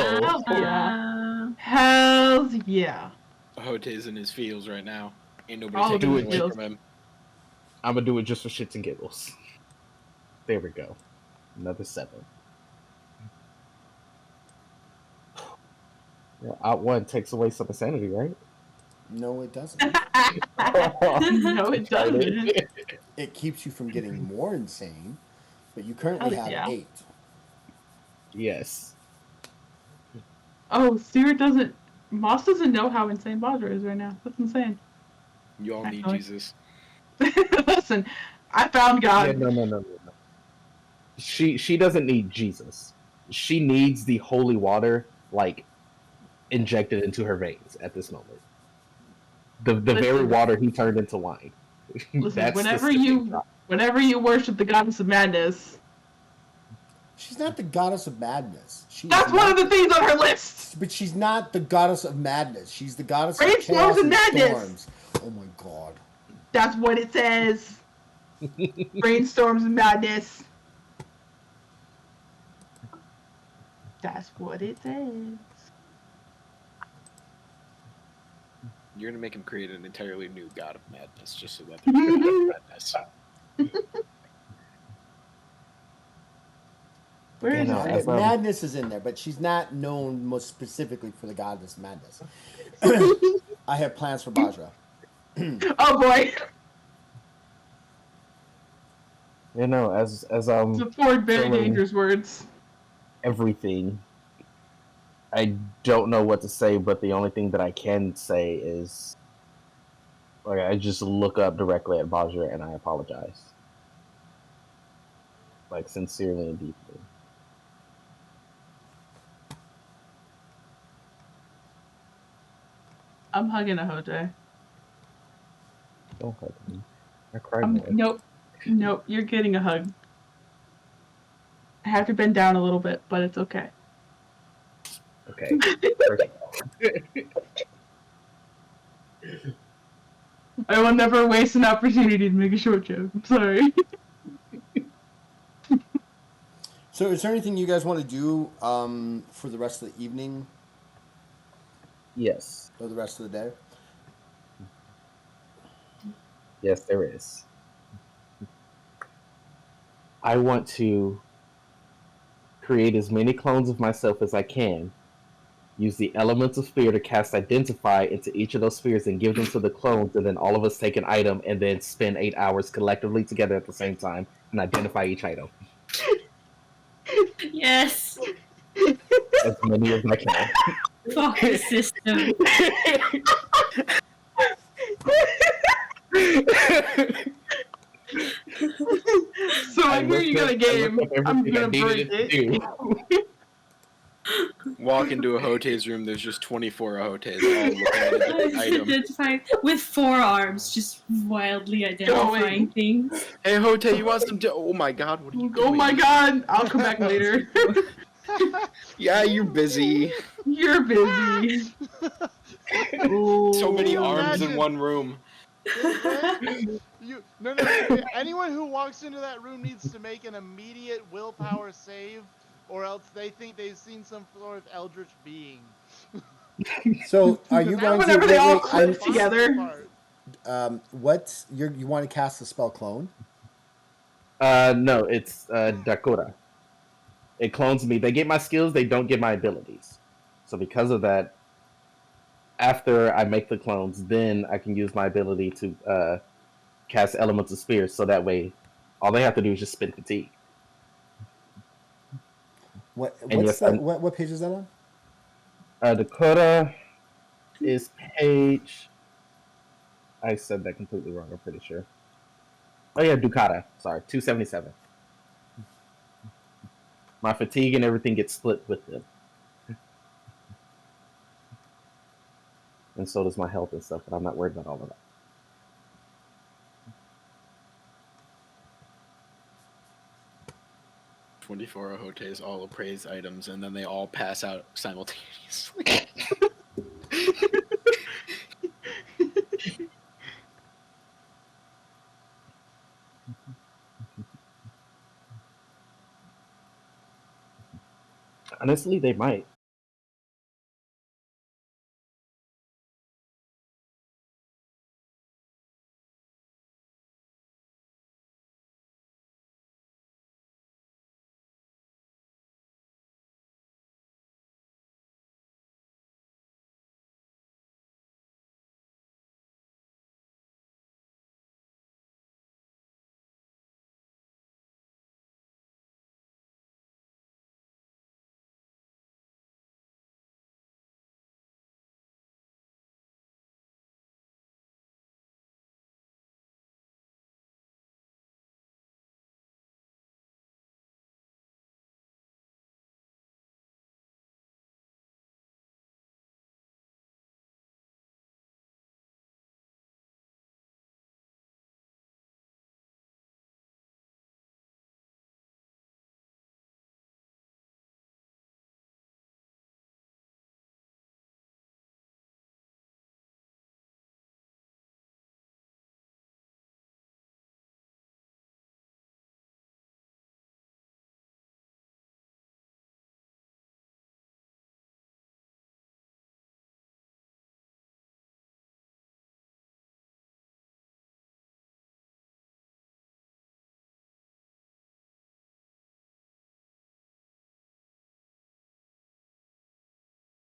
go. Yeah. Hells yeah. Hote's in his feels right now. Ain't All nobody of taking his it away feels. from him. I'm gonna do it just for shits and giggles. There we go. Another 7. Yeah, out one takes away some insanity, right? No, it doesn't. No, it doesn't. It keeps you from getting more insane, but you currently have Yeah. 8. Yes. Oh, Seer doesn't. Moss doesn't know how insane Bajhra is right now. That's insane. You all need Actually. Jesus. Listen, I found God. Yeah, no. She doesn't need Jesus. She needs the holy water, like, injected into her veins at this moment. The very Listen. water he turned into wine. Listen, That's the whenever sticking you drop. worship the goddess of madness, She's not the goddess of madness. that's one of the things on her list. But she's not the goddess of madness. She's the goddess of Rainstorms chaos and madness. storms. Oh my god. That's what it says. Rainstorms and madness. That's what it says. You're gonna make him create an entirely new god of madness just so that there's madness. Where is You know, it? as Madness is in there, but she's not known most specifically for the goddess madness. I have plans for Bajhra. Oh boy. You know, as Support very Filling. dangerous words. everything, I don't know what to say, but the only thing that I can say is, like, I just look up directly at Bajhra and I apologize, like, sincerely and deeply. I'm hugging a Hoj. Don't hug me. I cry more. Nope, you're getting a hug. I have to bend down a little bit, but it's okay. Okay. First of all. I will never waste an opportunity to make a short joke. I'm sorry. So, is there anything you guys want to do for the rest of the evening Yes. or the rest of the day? Yes, there is. I want to create as many clones of myself as I can. Use the elements of fear to cast Identify into each of those spheres and give them to the clones, and then all of us take an item and then spend 8 hours collectively together at the same time and identify each item. Yes. As many as I can. Fuck the system. hear you got a game, I'm everything I gonna break needed to it. do. Walk into a Hote's room, there's just 24 Hotes all looking at a different item. Identifying with 4 arms, just wildly identifying things. Hey Hote, you want some oh my god, what are you doing? Oh my god, I'll come back later. Yeah, you're busy. You're busy. So many Ooh. arms in Imagine. one room. No. Anyone who walks into that room needs to make an immediate willpower save, or else they think they've seen some sort of eldritch being. So are you going to Whenever they all wait? click together. What's you want to cast the spell clone? No, it's Dakota. It clones me. They get my skills, they don't get my abilities. So because of that, after I make the clones, then I can use my ability to cast Elements of Spear. So that way, all they have to do is just spend fatigue. And yes, What page is that on? Dakota is page. I said that completely wrong. I'm pretty sure. Oh yeah, Ducata. Sorry, 277. My fatigue and everything gets split with them, and so does my health and stuff. But I'm not worried about all of that. "24 Hotes all appraise items, and then they all pass out simultaneously." Honestly, they might.